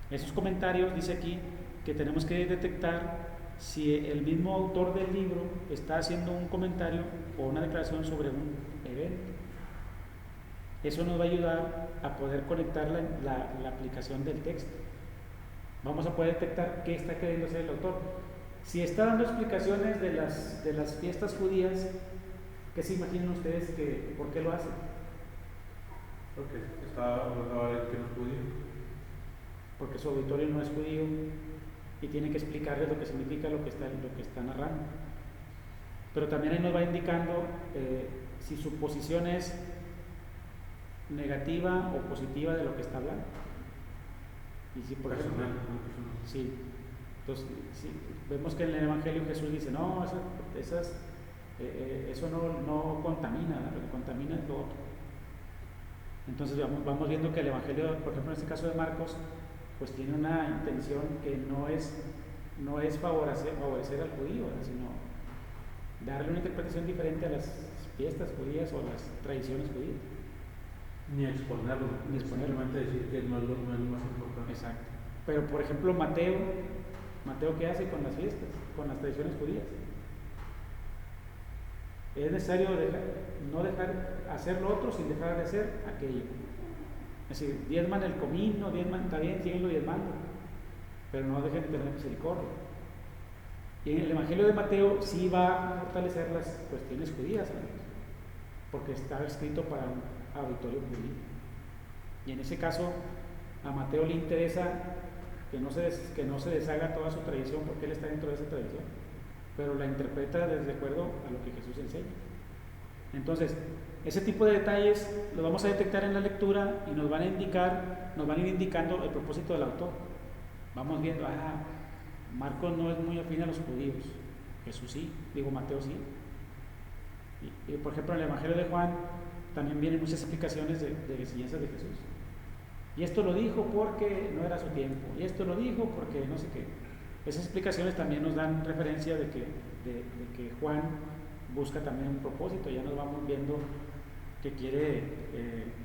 Esos comentarios dice aquí que tenemos que detectar si el mismo autor del libro está haciendo un comentario o una declaración sobre un evento. Eso nos va a ayudar a poder conectar la aplicación del texto. Vamos a poder detectar qué está queriendo hacer el autor. Si está dando explicaciones de las fiestas judías, ¿qué se imaginan ustedes por qué lo hace? Porque está hablando de que no es judío. Porque su auditorio no es judío y tiene que explicarles lo que significa lo que está narrando. Pero también ahí nos va indicando si su posición es negativa o positiva de lo que está hablando. Y si por ejemplo, sí, entonces sí, vemos que en el Evangelio Jesús dice, no, eso no contamina, ¿no? Lo que contamina es lo otro. Entonces vamos viendo que el Evangelio, por ejemplo en este caso de Marcos, pues tiene una intención que no es favorecer al judío, sino darle una interpretación diferente a las fiestas judías o las tradiciones judías. Ni exponerlo, simplemente decir que no es lo más importante. Exacto. Pero por ejemplo Mateo, ¿qué hace con las fiestas, con las tradiciones judías? Es necesario no dejar hacer lo otro sin dejar de hacer aquello. Es decir, diezman el comino, está bien, síguenlo diezmando, pero no dejen de tener misericordia. Y en el Evangelio de Mateo sí va a fortalecer las cuestiones judías, amigos, porque está escrito para un auditorio judío. Y en ese caso, a Mateo le interesa que no se deshaga toda su tradición, porque él está dentro de esa tradición, pero la interpreta de acuerdo a lo que Jesús enseña. Entonces, ese tipo de detalles los vamos a detectar en la lectura y nos van a ir indicando el propósito del autor. Vamos viendo, Marcos no es muy afín a los judíos, Jesús sí, Mateo sí. Y por ejemplo en el Evangelio de Juan también vienen muchas explicaciones de enseñanzas de Jesús. Y esto lo dijo porque no era su tiempo, y esto lo dijo porque no sé qué. Esas explicaciones también nos dan referencia de que Juan busca también un propósito. Ya nos vamos viendo que quiere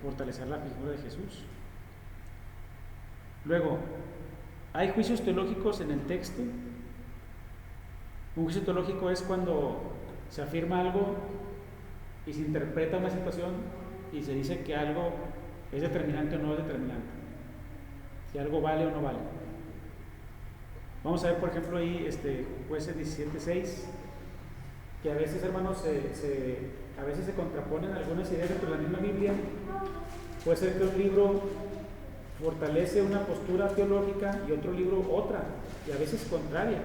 fortalecer la figura de Jesús. Luego, hay juicios teológicos en el texto. Un juicio teológico es cuando se afirma algo y se interpreta una situación y se dice que algo es determinante o no es determinante, si algo vale o no vale. Vamos a ver, por ejemplo, ahí Jueces 17:6, que a veces, hermanos, a veces se contraponen algunas ideas dentro de la misma Biblia. Puede ser que un libro fortalece una postura teológica y otro libro otra, y a veces contraria.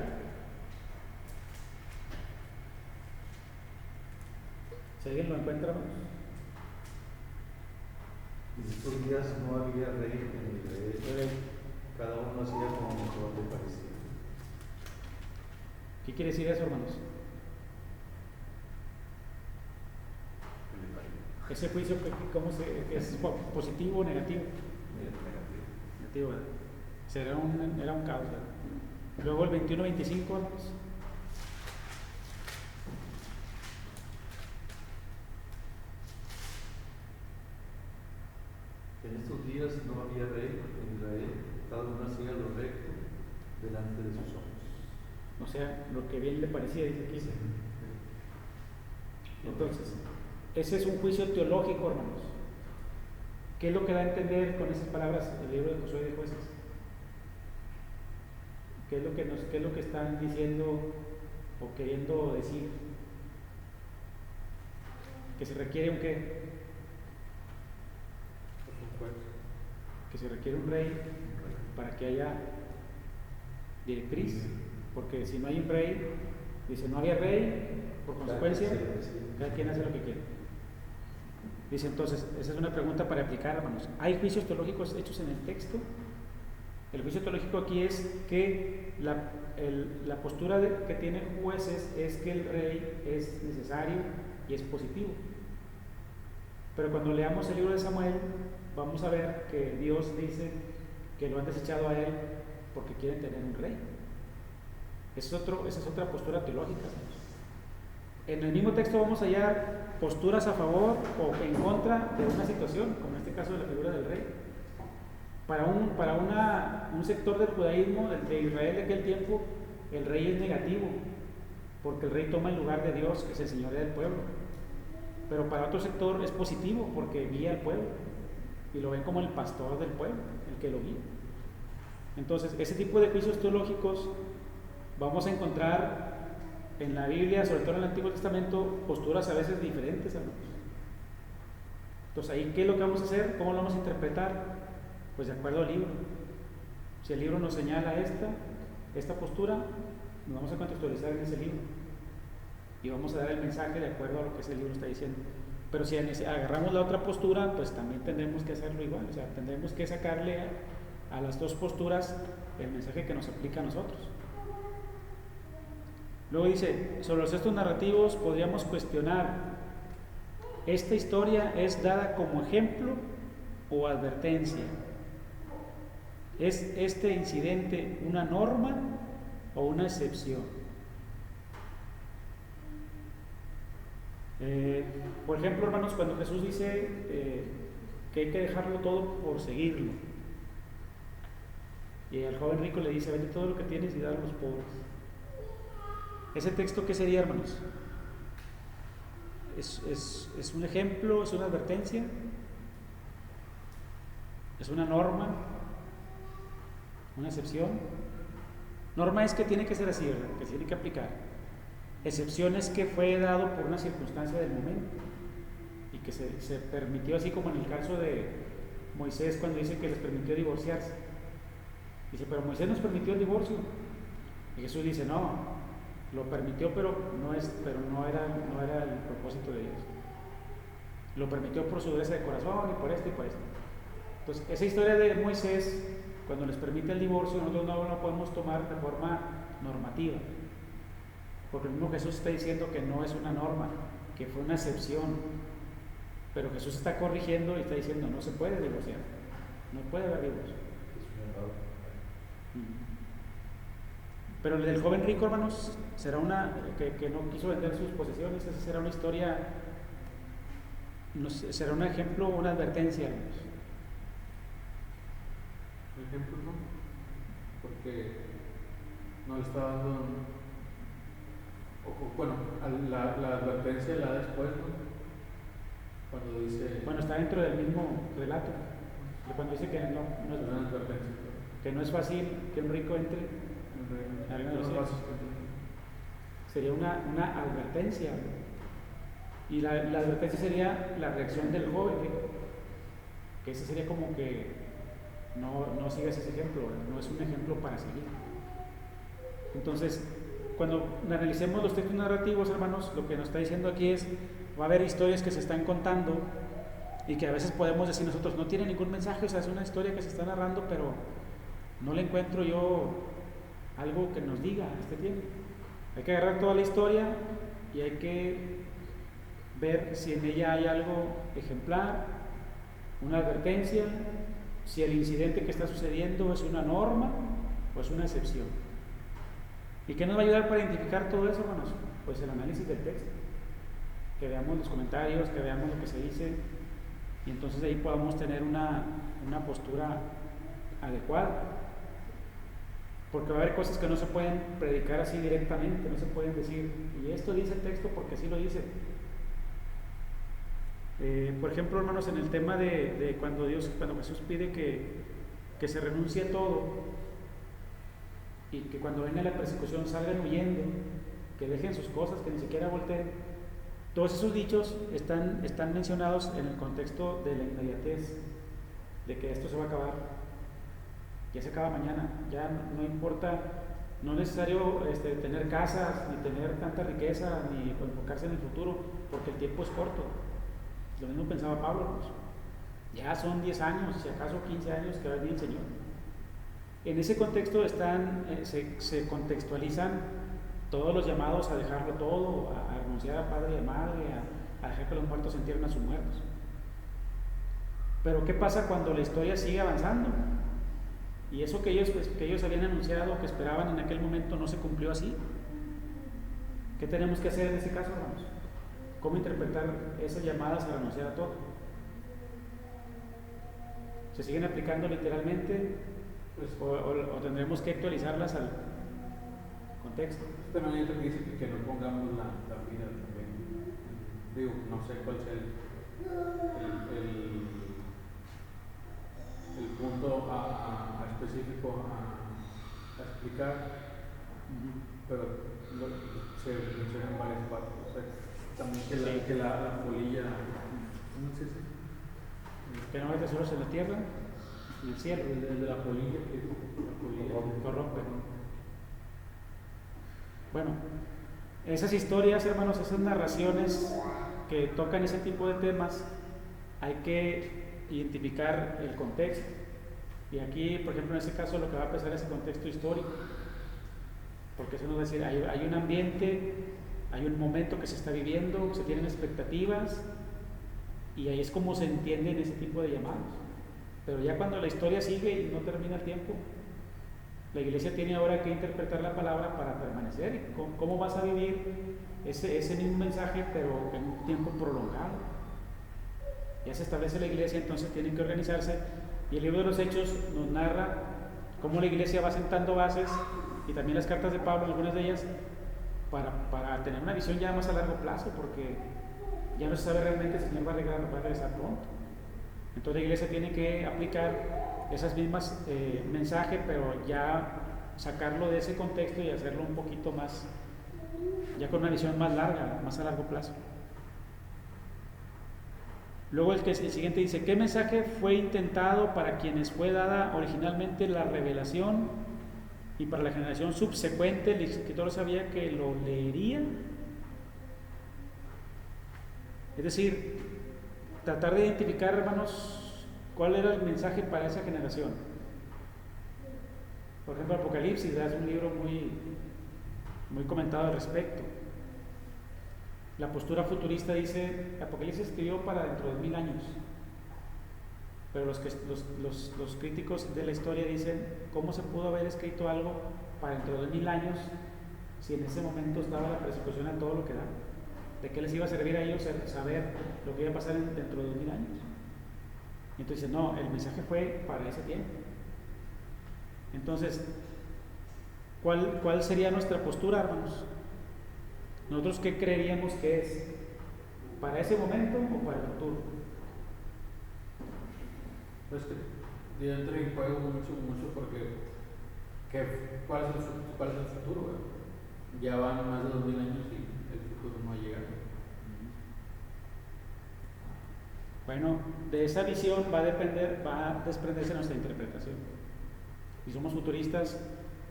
Si alguien lo encuentra, hermanos. En estos días no había rey en Israel, cada uno hacía como mejor le parecía. ¿Qué quiere decir eso, hermanos? Ese juicio, ¿es positivo o negativo? Negativo, ¿verdad? Era un caos, ¿verdad? Luego el 21-25, hermanos. En estos días no había rey en Israel, cada uno hacía lo recto delante de sus ojos. O sea, lo que bien le parecía, dice aquí. Entonces, ese es un juicio teológico, hermanos. ¿Qué es lo que da a entender con esas palabras el libro de Josué de Jueces? ¿Qué es lo que están diciendo o queriendo decir? Que se requiere un qué? Que se requiere un rey para que haya directriz, porque si no hay un rey, dice, no había rey, por consecuencia, cada quien hace lo que quiere. Dice entonces, esa es una pregunta para aplicar, hermanos. ¿Hay juicios teológicos hechos en el texto? El juicio teológico aquí es que la postura que tienen Jueces es que el rey es necesario y es positivo. Pero cuando leamos el libro de Samuel, vamos a ver que Dios dice que lo han desechado a él porque quieren tener un rey. Esa es otra postura teológica, hermanos. En el mismo texto vamos a hallar posturas a favor o en contra de una situación, como en este caso de la figura del rey. Para un sector del judaísmo, de Israel de aquel tiempo, el rey es negativo, porque el rey toma el lugar de Dios, que es el Señor del pueblo. Pero para otro sector es positivo, porque guía al pueblo, y lo ven como el pastor del pueblo, el que lo guía. Entonces, ese tipo de juicios teológicos vamos a encontrar en la Biblia, sobre todo en el Antiguo Testamento, posturas a veces diferentes, hermanos. Entonces, ahí, ¿qué es lo que vamos a hacer? ¿Cómo lo vamos a interpretar? Pues de acuerdo al libro. Si el libro nos señala esta postura, nos vamos a contextualizar en ese libro y vamos a dar el mensaje de acuerdo a lo que ese libro está diciendo. Pero si agarramos la otra postura, pues también tendremos que hacerlo igual. O sea, tendremos que sacarle a las dos posturas el mensaje que nos aplica a nosotros. Luego dice, sobre los textos narrativos podríamos cuestionar, ¿esta historia es dada como ejemplo o advertencia? ¿Es este incidente una norma o una excepción? Por ejemplo, hermanos, cuando Jesús dice que hay que dejarlo todo por seguirlo, y al joven rico le dice, vende todo lo que tienes y dale a los pobres. ¿Ese texto qué sería, hermanos? ¿Es un ejemplo? ¿Es una advertencia? ¿Es una norma? ¿Una excepción? Norma es que tiene que ser así, ¿verdad? Que se tiene que aplicar. Excepción es que fue dado por una circunstancia del momento y que se permitió, así como en el caso de Moisés cuando dice que les permitió divorciarse. Dice, pero Moisés nos permitió el divorcio. Y Jesús dice, no, lo permitió, pero no era el propósito de Dios. Lo permitió por su dureza de corazón y por esto y por esto. Entonces, esa historia de Moisés, cuando les permite el divorcio, nosotros no lo podemos tomar de forma normativa, porque el mismo Jesús está diciendo que no es una norma, que fue una excepción. Pero Jesús está corrigiendo y está diciendo, no se puede divorciar, no puede haber divorcio. Pero el del joven rico, hermanos, será que no quiso vender sus posesiones. Esa será una historia, será un ejemplo, una advertencia, hermanos. Ejemplo, ¿no? Porque no le está dando, bueno, la advertencia la da después, ¿no? Cuando dice, bueno, está dentro del mismo relato, cuando dice que no es fácil que un rico entre. Sería una advertencia, y la advertencia sería la reacción del joven, que ese sería como que no sigas ese ejemplo, no es un ejemplo para seguir. Entonces, cuando analicemos los textos narrativos, hermanos, lo que nos está diciendo aquí es, va a haber historias que se están contando y que a veces podemos decir nosotros, no tiene ningún mensaje, o sea, es una historia que se está narrando, pero no le encuentro yo algo que nos diga este tiempo. Hay que agarrar toda la historia y hay que ver si en ella hay algo ejemplar, una advertencia, si el incidente que está sucediendo es una norma o es una excepción. ¿Y qué nos va a ayudar para identificar todo eso, hermanos? Pues el análisis del texto, que veamos los comentarios, que veamos lo que se dice, y entonces ahí podamos tener una postura adecuada. porque va a haber cosas que no se pueden predicar así directamente, no se pueden decir, y esto dice el texto porque así lo dice. Por ejemplo, hermanos, en el tema de cuando Jesús pide que se renuncie a todo y que cuando venga la persecución salgan huyendo, que dejen sus cosas, que ni siquiera volteen. Todos esos dichos están mencionados en el contexto de la inmediatez, de que esto se va a acabar, ya se acaba mañana, ya no importa, no es necesario tener casas, ni tener tanta riqueza, ni enfocarse en el futuro, porque el tiempo es corto. Lo mismo pensaba Pablo, pues. Ya son 10 años, si acaso 15 años que va a venir el Señor. En ese contexto se contextualizan todos los llamados a dejarlo todo, a renunciar a padre y a madre, a dejar que los muertos entierren a sus muertos. Pero ¿qué pasa cuando la historia sigue avanzando? Y eso que ellos habían anunciado, que esperaban en aquel momento, no se cumplió así. ¿Qué tenemos que hacer en ese caso, hermanos? ¿Cómo interpretar esas llamadas a renunciar a todo? ¿Se siguen aplicando literalmente? Pues, o tendremos que actualizarlas al contexto. También hay otro que dice que no pongamos la vida también. Digo, no sé cuál sea el punto específico a explicar, pero se mencionan varias partes. O sea, también que la polilla, ¿cómo se dice? Que no hay tesoros en la tierra, en el cielo. El de la polilla, que la polilla corrompe. Bueno, esas historias, hermanos, esas narraciones que tocan ese tipo de temas, hay que identificar el contexto. Y aquí, por ejemplo, en este caso, lo que va a pesar es el contexto histórico, porque eso nos va a decir, hay un ambiente, hay un momento que se está viviendo, se tienen expectativas, y ahí es como se entienden ese tipo de llamados. Pero ya cuando la historia sigue y no termina el tiempo, la iglesia tiene ahora que interpretar la palabra para permanecer. ¿Cómo vas a vivir ese mismo mensaje, pero en un tiempo prolongado? Ya se establece la iglesia, entonces tienen que organizarse. Y el libro de los Hechos nos narra cómo la iglesia va sentando bases, y también las cartas de Pablo, algunas de ellas, para tener una visión ya más a largo plazo, porque ya no se sabe realmente si el Señor va a regresar pronto. Entonces la iglesia tiene que aplicar esas mismas mensajes, pero ya sacarlo de ese contexto y hacerlo un poquito más, ya con una visión más larga, más a largo plazo. Luego el siguiente dice, ¿qué mensaje fue intentado para quienes fue dada originalmente la revelación y para la generación subsecuente el escritor sabía que lo leería? Es decir, tratar de identificar, hermanos, cuál era el mensaje para esa generación. Por ejemplo, Apocalipsis es un libro muy comentado al respecto. La postura futurista dice, Apocalipsis escribió para dentro de 1000 años. Pero los críticos de la historia dicen, ¿cómo se pudo haber escrito algo para dentro de 1000 años si en ese momento estaba la persecución a todo lo que da? ¿De qué les iba a servir a ellos saber lo que iba a pasar dentro de 2000 años? Y entonces no, el mensaje fue para ese tiempo. Entonces, ¿cuál sería nuestra postura, hermanos? ¿Nosotros qué creeríamos que es? ¿Para ese momento o para el futuro? Pues que yo entro en juego mucho porque ¿cuál es el futuro? Güey? Ya van más de 2000 años y el futuro no ha llegado. Bueno, de esa visión va a desprenderse nuestra interpretación. Si somos futuristas,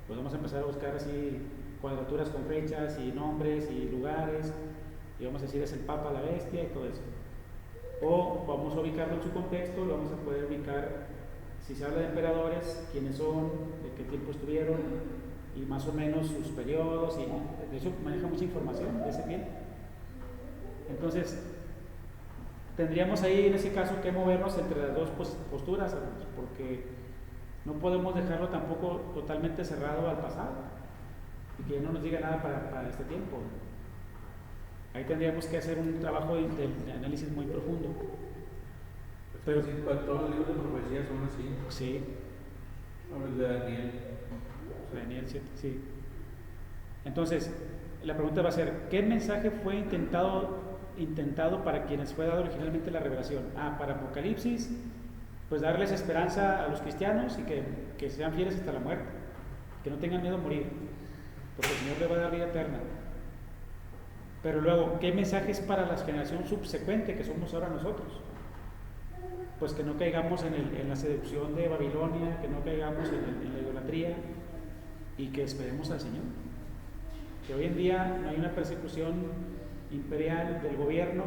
pues vamos a empezar a buscar así cuadraturas con fechas y nombres y lugares, y vamos a decir es el Papa, la bestia y todo eso. O vamos a ubicarlo en su contexto y vamos a poder ubicar, si se habla de emperadores, quiénes son, de qué tiempo estuvieron y más o menos sus periodos, y de hecho maneja mucha información de ese tiempo. Entonces, tendríamos ahí en ese caso que movernos entre las dos posturas, porque no podemos dejarlo tampoco totalmente cerrado al pasado y que no nos diga nada para este tiempo. Ahí tendríamos que hacer un trabajo de análisis muy profundo. Pero sí, todos los libros de profecía son así. Sí. El de Daniel Daniel 7, sí. Entonces, la pregunta va a ser, ¿qué mensaje fue intentado para quienes fue dado originalmente la revelación? Para Apocalipsis, pues darles esperanza a los cristianos y que sean fieles hasta la muerte, que no tengan miedo a morir, porque el Señor le va a dar vida eterna. Pero luego, ¿qué mensaje es para la generación subsecuente que somos ahora nosotros? Pues que no caigamos en la seducción de Babilonia, que no caigamos en la idolatría y que esperemos al Señor. Que hoy en día no hay una persecución imperial del gobierno,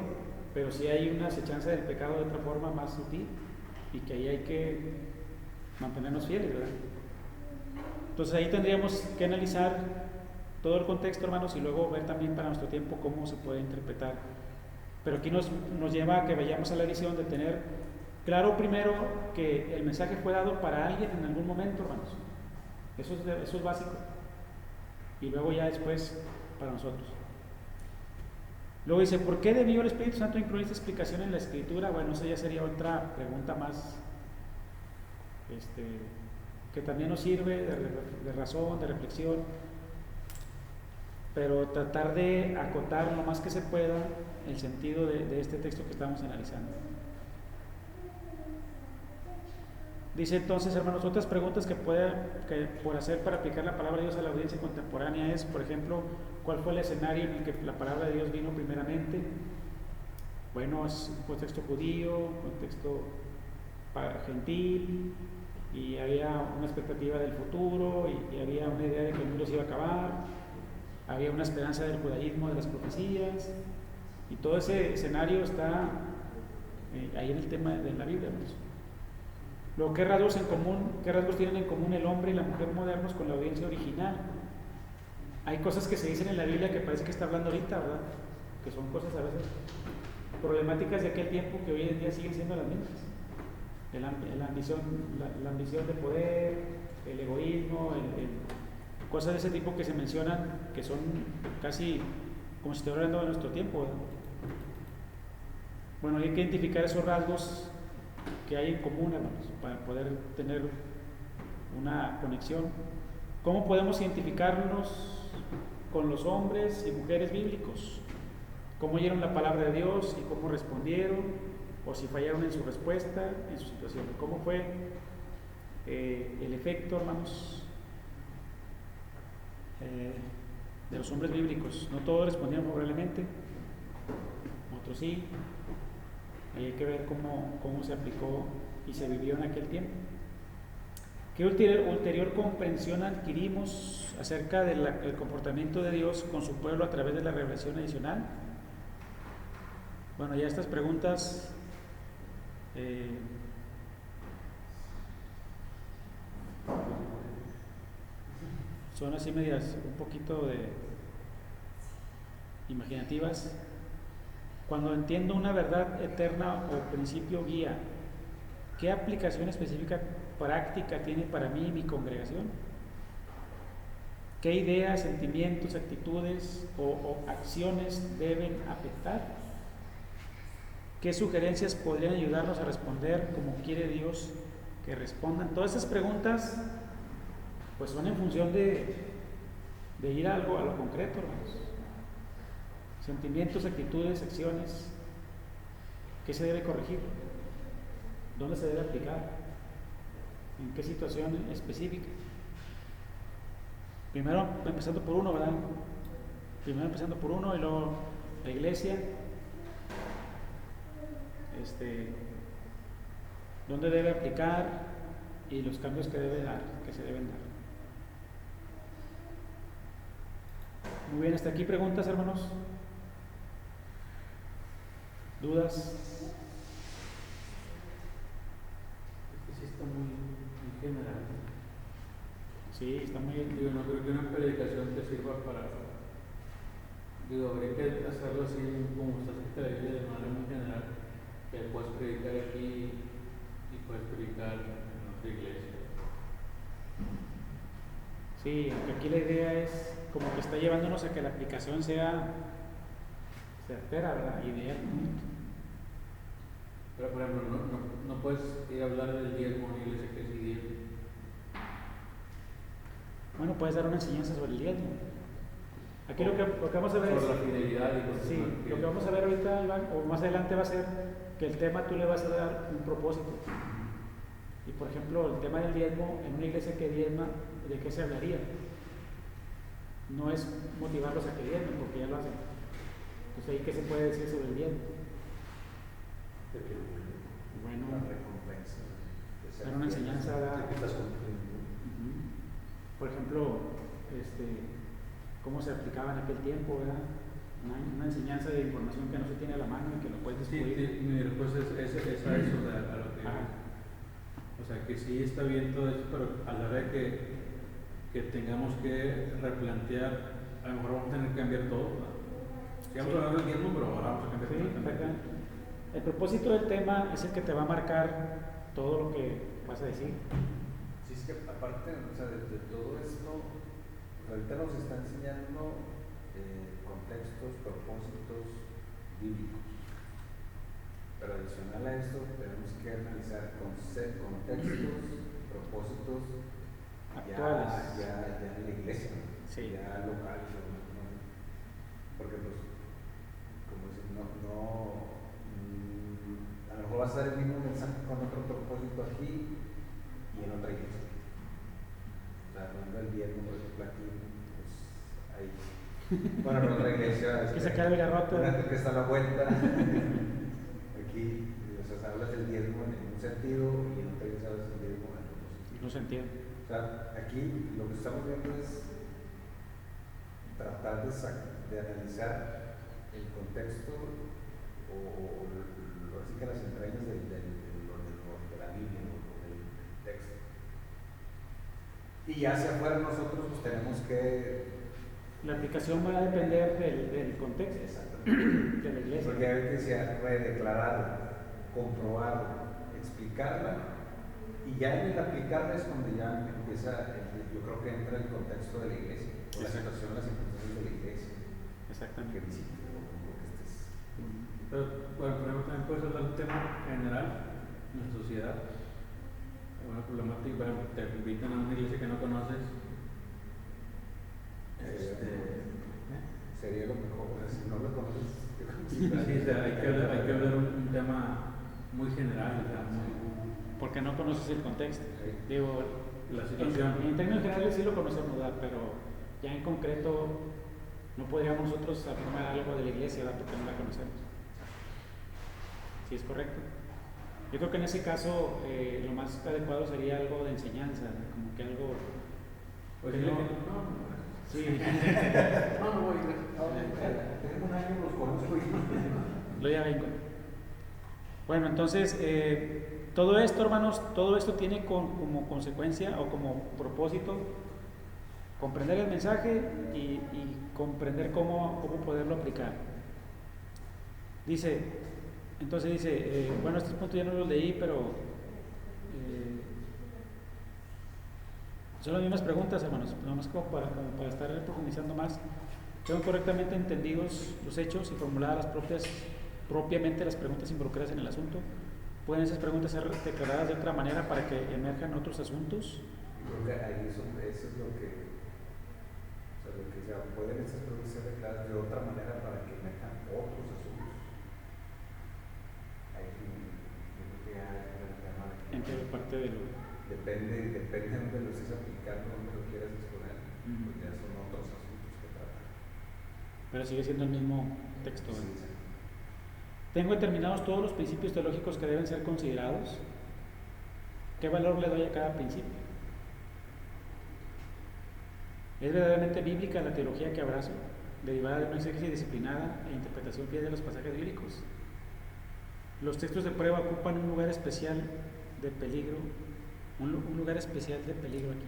pero sí hay una acechanza del pecado de otra forma más sutil y que ahí hay que mantenernos fieles, ¿verdad? Entonces ahí tendríamos que analizar todo el contexto, hermanos, y luego ver también para nuestro tiempo cómo se puede interpretar. Pero aquí nos lleva a que vayamos a la visión de tener claro primero que el mensaje fue dado para alguien en algún momento, hermanos. Eso es básico. Y luego ya después para nosotros. Luego dice, ¿por qué debió el Espíritu Santo incluir esta explicación en la Escritura? Bueno, esa ya sería otra pregunta más que también nos sirve de razón, de reflexión, pero tratar de acotar lo más que se pueda el sentido de este texto que estamos analizando. Dice entonces, hermanos, otras preguntas que por hacer para aplicar la palabra de Dios a la audiencia contemporánea es, por ejemplo, ¿cuál fue el escenario en el que la palabra de Dios vino primeramente? Bueno, es un contexto judío, un contexto gentil, y había una expectativa del futuro, y había una idea de que el mundo se iba a acabar, había una esperanza del judaísmo, de las profecías, y todo ese escenario está ahí en el tema de la Biblia, hermanos. Luego, ¿qué rasgos tienen en común el hombre y la mujer modernos con la audiencia original? Hay cosas que se dicen en la Biblia que parece que está hablando ahorita, ¿verdad? Que son cosas a veces problemáticas de aquel tiempo que hoy en día siguen siendo las mismas. La ambición de poder, el egoísmo, cosas de ese tipo que se mencionan, que son casi como si estuviera hablando de nuestro tiempo, ¿verdad? Bueno, hay que identificar esos rasgos que hay en común, hermanos, para poder tener una conexión. ¿Cómo podemos identificarnos con los hombres y mujeres bíblicos? ¿Cómo oyeron la palabra de Dios y cómo respondieron? O si fallaron en su respuesta, en su situación. ¿Cómo fue el efecto, hermanos, de los hombres bíblicos? No todos respondieron favorablemente, otros sí. Ahí hay que ver cómo se aplicó y se vivió en aquel tiempo. ¿Qué ulterior comprensión adquirimos acerca del comportamiento de Dios con su pueblo a través de la revelación adicional? Bueno, ya estas preguntas son así medias un poquito imaginativas. Cuando entiendo una verdad eterna o principio guía, ¿qué aplicación específica práctica tiene para mí y mi congregación? ¿Qué ideas, sentimientos, actitudes o acciones deben afectar? ¿Qué sugerencias podrían ayudarnos a responder como quiere Dios que respondan? Todas esas preguntas pues son en función de ir a lo concreto, hermanos. Sentimientos, actitudes, acciones. ¿Qué se debe corregir? ¿Dónde se debe aplicar? ¿En qué situación específica? Primero empezando por uno, ¿verdad? Primero empezando por uno y luego la iglesia. ¿Dónde debe aplicar? Y los cambios que se deben dar. Muy bien, hasta aquí preguntas, hermanos. ¿Dudas? Sí, está muy general. Sí, está muy bien. Digo, no creo que una predicación te sirva para. Habría que hacerlo así como está escrita la Biblia de manera muy general, que puedes predicar aquí y puedes predicar en otra iglesia. Sí, aquí la idea es como que está llevándonos a que la aplicación sea certera, ¿verdad? Ideal. Pero por ejemplo, no puedes ir a hablar del diezmo en una iglesia que es diezmo. Bueno, puedes dar una enseñanza sobre el diezmo. Aquí lo que vamos a ver sobre la fidelidad y cosas sí, así. lo que vamos a ver ahorita, Iván, o más adelante va a ser que el tema tú le vas a dar un propósito. Y por ejemplo, el tema del diezmo, en una iglesia que diezma, ¿de qué se hablaría? No es motivarlos a que diezmen, porque ya lo hacen. Entonces, ¿ahí qué se puede decir sobre el diezmo? Bueno, La recompensa. dar una enseñanza. Por ejemplo, cómo se aplicaba en aquel tiempo, ¿verdad? Una enseñanza de información que no se tiene a la mano y que lo puedes descubrir. Sí, mi respuesta es a eso, a lo que o sea, que sí está bien todo eso, pero a la vez que tengamos que replantear, a lo mejor vamos a tener que cambiar todo, ¿verdad? Sí, vamos a hablar del diezmo, pero ahora vamos a cambiar Sí, todo. exactamente. El propósito del tema es el que te va a marcar todo lo que vas a decir. Sí, es que aparte, o sea, de todo esto, pues ahorita nos está enseñando contextos, propósitos bíblicos. Pero adicional a esto, tenemos que analizar contextos, propósitos Actuales. ya en la iglesia, Sí. ya locales, ¿no? Porque pues, como dicen, a lo mejor vas a dar el mismo mensaje con otro propósito aquí y en otra iglesia. O sea, hablando del diezmo, por ejemplo, aquí, pues ahí. Bueno, en otra iglesia. Hay que sacar el garrote. Una que está a la vuelta. Aquí, o sea, hablas del diezmo en un sentido y en otra iglesia hablas del diezmo en otro sentido. No se entiende. O sea, aquí lo que estamos viendo es tratar de analizar el contexto o así que las entrañas de la Biblia o del texto. Y ya hacia afuera nosotros pues tenemos que... La aplicación va a depender del contexto. Exactamente. De la iglesia. Porque a veces decía redeclararla, comprobarla, explicarla, y ya en el aplicarla es donde ya empieza, yo creo que entra el contexto de la iglesia, o la situación, las circunstancias de la iglesia. Exactamente. Que visites, o que estés. Pero, bueno, por ejemplo, también puedes hablar del tema general en la sociedad. Una problemática, bueno, te invitan a una iglesia que no conoces. Sería lo mejor, si no lo conoces. Sí, o sea, hay que hablar un tema muy general, o sea, Porque no conoces el contexto. Sí. Digo, la situación. en términos generales sí lo conocemos, ¿verdad? Pero ya en concreto no podríamos nosotros afirmar algo de la iglesia, ¿verdad? Porque no la conocemos. ¿Sí es correcto? Yo creo que en ese caso lo más adecuado sería algo de enseñanza, ¿no? Como que algo... Pues que no, no. Sí. No voy. Tengo un año, los conozco y... Lo ya vengo. Bueno, entonces, todo esto, hermanos, todo esto tiene como consecuencia o como propósito comprender el mensaje y comprender cómo poderlo aplicar. Entonces dice, bueno, estos puntos ya no los leí, pero son las mismas preguntas, hermanos, nomás como para estar profundizando más. ¿Quedan correctamente entendidos los hechos y formuladas propiamente las preguntas involucradas en el asunto? ¿Pueden esas preguntas ser declaradas de otra manera para que emerjan otros asuntos? Yo creo que ahí eso es lo que... O sea, lo que sea, pueden esas preguntas ser declaradas de otra manera para que emerjan otros asuntos. Ahí yo creo que ya es el tema de... ¿En qué parte de lo...? Depende de dónde lo estés aplicando, dónde lo quieras exponer, pues ya son otros asuntos que tratar. Pero sigue siendo el mismo texto. Sí, sí. Tengo determinados todos los principios teológicos que deben ser considerados. ¿Qué valor le doy a cada principio? ¿Es verdaderamente bíblica la teología que abrazo, derivada de una exégesis disciplinada e interpretación fiel de los pasajes bíblicos? Los textos de prueba ocupan un lugar especial de peligro, un lugar especial de peligro aquí.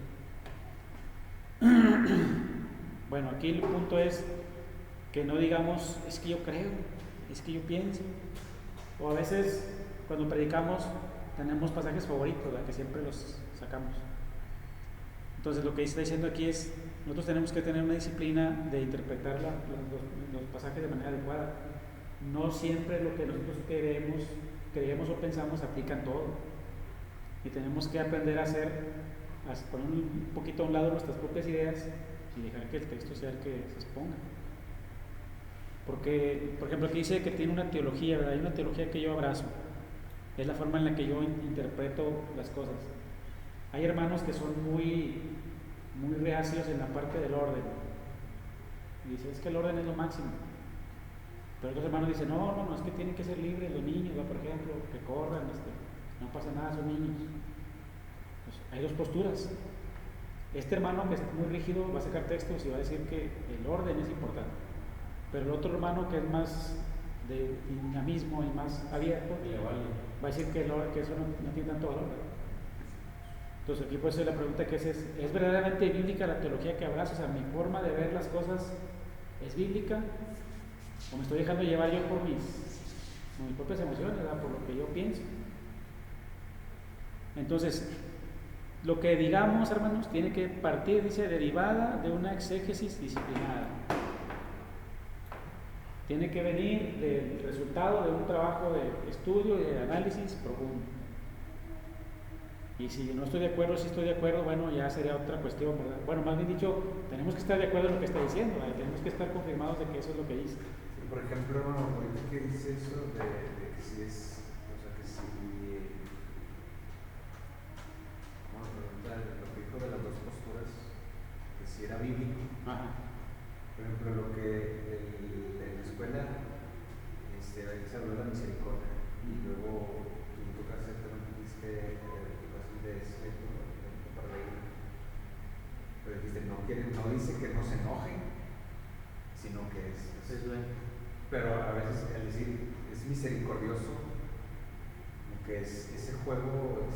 Bueno, aquí el punto es que no digamos, es que yo creo, es que yo pienso, o a veces cuando predicamos tenemos pasajes favoritos, ¿verdad? Que siempre los sacamos. Entonces lo que está diciendo aquí es, nosotros tenemos que tener una disciplina de interpretar los pasajes de manera adecuada. No siempre lo que nosotros creemos o pensamos aplica en todo. Y tenemos que aprender a ser poner un poquito a un lado nuestras propias ideas y dejar que el texto sea el que se exponga. Porque, por ejemplo, aquí dice que tiene una teología, ¿verdad? Hay una teología que yo abrazo. Es la forma en la que yo interpreto las cosas. Hay hermanos que son muy reacios en la parte del orden. Y dicen, es que el orden es lo máximo. Pero otros hermanos dicen, no, es que tienen que ser libres los niños, ¿va? Por ejemplo, que corran, no pasa nada, son niños. Pues hay dos posturas. Este hermano que es muy rígido va a sacar textos y va a decir que el orden es importante. Pero el otro hermano que es más de dinamismo y más abierto, va a decir que eso no tiene tanto valor. Entonces aquí puede ser la pregunta que ¿es verdaderamente bíblica la teología que abrazo? O sea, mi forma de ver las cosas es bíblica, o me estoy dejando llevar yo por mis propias emociones, ¿verdad? Por lo que yo pienso. Entonces, lo que digamos, hermanos, tiene que partir, dice, derivada de una exégesis disciplinada. Tiene que venir del resultado de un trabajo de estudio y de análisis profundo. Y si no estoy de acuerdo, si estoy de acuerdo, bueno, ya sería otra cuestión, ¿verdad? Bueno, más bien dicho, tenemos que estar de acuerdo en lo que está diciendo, ¿verdad? Tenemos que estar confirmados de que eso es lo que dice. Sí, por ejemplo, ahorita que dice eso de que si es, o sea, que si, vamos a preguntar lo que dijo de las dos posturas, que si era bíblico. Ajá. Por ejemplo, lo que en la escuela se habló de la misericordia, y luego tú tocas el tema que dices que de ese para leer. Pero dijiste, no dice que no se enojen, sino que es pero a veces al decir es misericordioso, que es ese juego,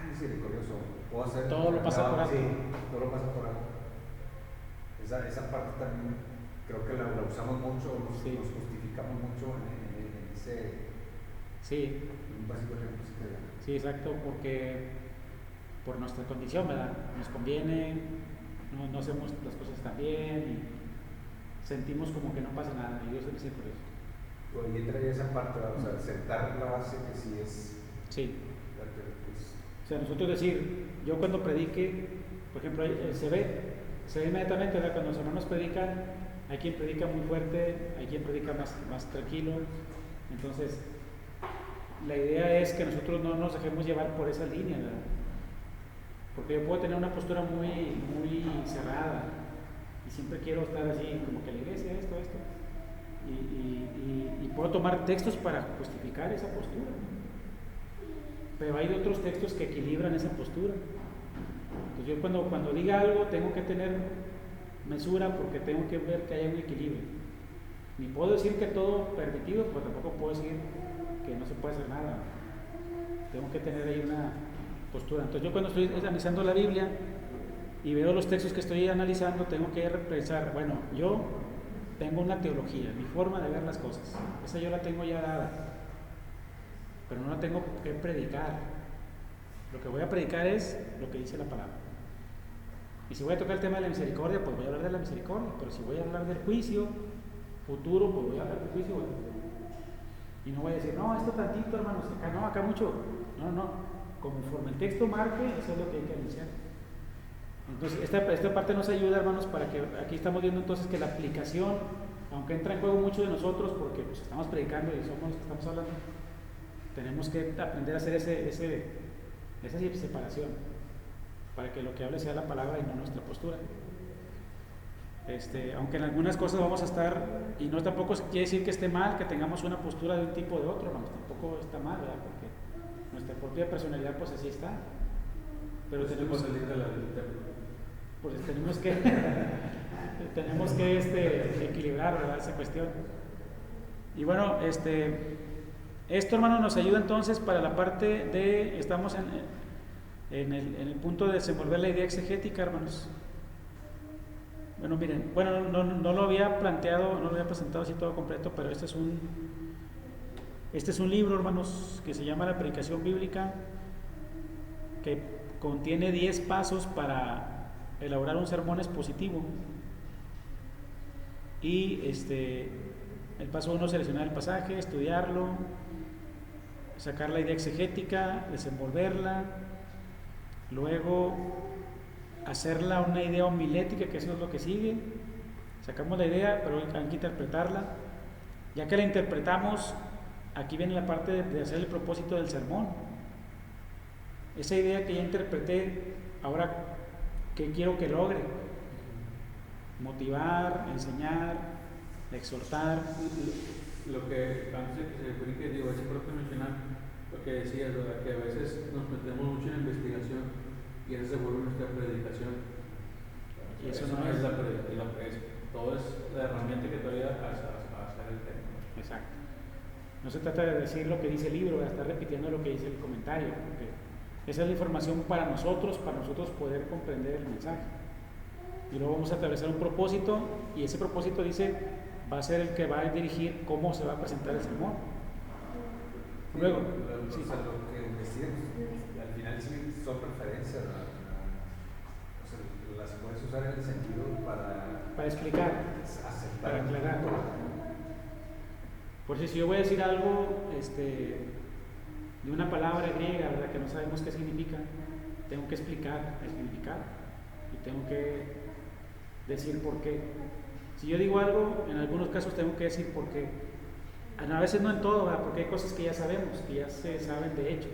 misericordioso, puedo hacer todo lo pasa por alto. Sí, todo lo pasa por alto. Esa parte también creo que la usamos mucho, nos justificamos mucho en ese. Sí. Un básico ejemplo. Sí, exacto, porque por nuestra condición, ¿verdad? Nos conviene, no hacemos las cosas tan bien y sentimos como que no pasa nada, y Dios es misericordioso. Pues y entra ya esa parte, o sea, sentar la base que sí es. Sí. Pues, o sea, nosotros decir, yo cuando predique, por ejemplo, se ve inmediatamente, ¿verdad? Cuando los hermanos predican, hay quien predica muy fuerte, hay quien predica más tranquilo. Entonces, la idea es que nosotros no nos dejemos llevar por esa línea, ¿verdad? Porque yo puedo tener una postura muy cerrada y siempre quiero estar así, como que la iglesia, esto. Y puedo tomar textos para justificar esa postura. Pero hay otros textos que equilibran esa postura. Entonces yo cuando diga algo tengo que tener mesura, porque tengo que ver que haya un equilibrio. Ni puedo decir que todo permitido, pues tampoco puedo decir que no se puede hacer nada. Tengo que tener ahí una postura. Entonces yo cuando estoy analizando la Biblia y veo los textos que estoy analizando, tengo que pensar, bueno, yo tengo una teología, mi forma de ver las cosas, esa yo la tengo ya dada, pero no la tengo que predicar. Lo que voy a predicar es lo que dice la palabra. Y si voy a tocar el tema de la misericordia, pues voy a hablar de la misericordia. Pero si voy a hablar del juicio futuro, pues voy a hablar del juicio. Y no voy a decir, no, esto tantito, hermanos, acá mucho. No. Conforme el texto marque, eso es lo que hay que anunciar. Entonces, esta parte nos ayuda, hermanos, para que aquí estamos viendo entonces que la aplicación, aunque entra en juego mucho de nosotros, porque pues, estamos predicando y somos los que estamos hablando, tenemos que aprender a hacer esa separación, para que lo que hable sea la palabra y no nuestra postura. Aunque en algunas cosas vamos a estar, y no tampoco quiere decir que esté mal que tengamos una postura de un tipo o de otro, hermanos, tampoco está mal, ¿verdad? Porque nuestra propia personalidad pues así está. Pero tenemos que equilibrar, ¿verdad? Esa cuestión. Y bueno, esto, hermano, nos ayuda entonces para la parte de, estamos en el punto de desenvolver la idea exegética, hermanos. Bueno, miren, no lo había planteado, no lo había presentado así todo completo, pero este es un libro, hermanos, que se llama La Predicación Bíblica, que contiene 10 pasos para elaborar un sermón expositivo. Y el paso 1, seleccionar el pasaje, estudiarlo, sacar la idea exegética, desenvolverla, luego hacerla una idea homilética, que eso es lo que sigue, sacamos la idea, pero hay que interpretarla. Ya que la interpretamos, aquí viene la parte de hacer el propósito del sermón. Esa idea que ya interpreté, ahora, ¿qué quiero que logre? Motivar, enseñar, exhortar. Lo que antes de que se explique, digo, es importante mencionar lo que decías, ¿verdad? Que a veces nos metemos mucho en investigación y esa se vuelve nuestra predicación. Y eso no no es es la predicación, todo es la herramienta que te ayuda a hacer el tema. exacto. No se trata de decir lo que dice el libro, de estar repitiendo lo que dice el comentario, porque esa es la información para nosotros poder comprender el mensaje. Y luego vamos a atravesar un propósito, y ese propósito dice, va a ser el que va a dirigir cómo se va a presentar el sermón. Luego, sí. O sea, lo que investigan, al final sí son preferencias, o sea, las puedes usar en el sentido para explicar, aceptar, para aclarar. Por si yo voy a decir algo de una palabra griega, ¿verdad?, que no sabemos qué significa, tengo que explicar el significado y tengo que decir por qué. Si yo digo algo, en algunos casos tengo que decir por qué. A veces no en todo, ¿verdad?, porque hay cosas que ya sabemos, que ya se saben de hecho,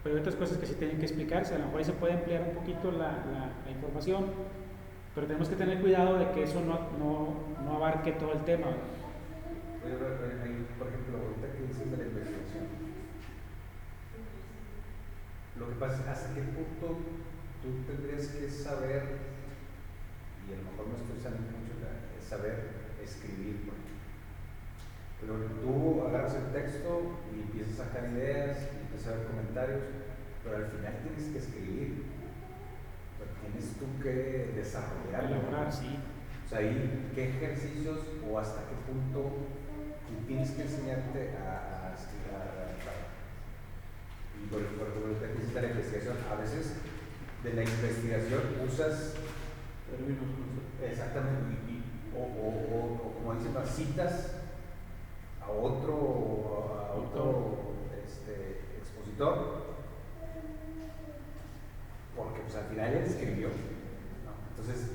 pero hay otras cosas que sí tienen que explicarse. A lo mejor ahí se puede emplear un poquito la información, pero tenemos que tener cuidado de que eso no abarque todo el tema, ¿verdad? Por ejemplo, ahorita que dices de la investigación, lo que pasa es hasta qué punto tú tendrías que saber, y a lo mejor no estoy saliendo mucho, es saber escribir, pero tú agarras el texto y empiezas a sacar ideas, y empiezas a ver comentarios, pero al final tienes que escribir, pero tienes tú que desarrollar, elaborar, sí. O sea, ahí, ¿qué ejercicios o hasta qué punto tú tienes que enseñarte a y por ejemplo, ahorita que hiciste la investigación, a veces de la investigación usas términos exactamente, o como dicen, citas a otro expositor, porque pues al final él escribió, ¿no? Entonces,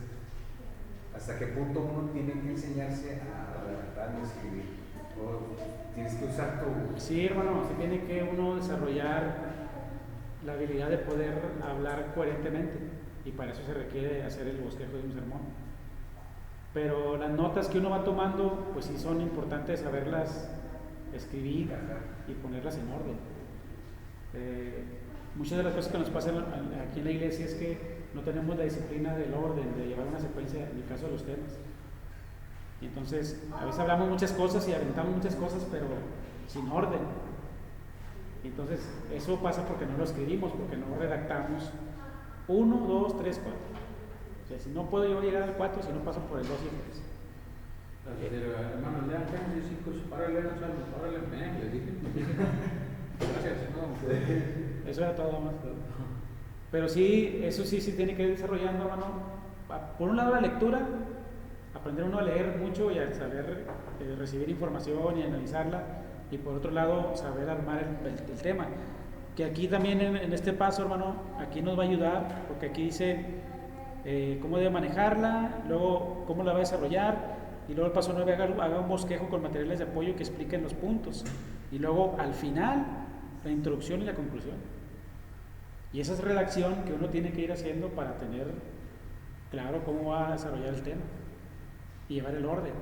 ¿hasta qué punto uno tiene que enseñarse a redactar y escribir? ¿O tienes que usar tu...? Sí, hermano, sí tiene que uno desarrollar la habilidad de poder hablar coherentemente, y para eso se requiere hacer el bosquejo de un sermón. Pero las notas que uno va tomando, pues sí son importantes saberlas escribir y ponerlas en orden. Muchas de las cosas que nos pasan aquí en la iglesia es que no tenemos la disciplina del orden, de llevar una secuencia, en el caso de los temas. Y entonces, a veces hablamos muchas cosas y aventamos muchas cosas, pero sin orden. Y entonces, eso pasa porque no lo escribimos, porque no redactamos 1, 2, 3, 4. O sea, si no puedo yo llegar al 4, si no paso por el 2 y el 3. Hermano, lean Génesis 5, órale, les dije. Gracias, no. Eso era todo más. Pero sí, eso sí tiene que ir desarrollando, hermano. Por un lado, la lectura, aprender uno a leer mucho y a saber recibir información y analizarla, y por otro lado, saber armar el tema. Que aquí también en este paso, hermano, aquí nos va a ayudar, porque aquí dice cómo debe manejarla, luego cómo la va a desarrollar, y luego el paso 9, haga un bosquejo con materiales de apoyo que expliquen los puntos, y luego al final la introducción y la conclusión. Y esa es redacción que uno tiene que ir haciendo para tener claro cómo va a desarrollar el tema y llevar el orden.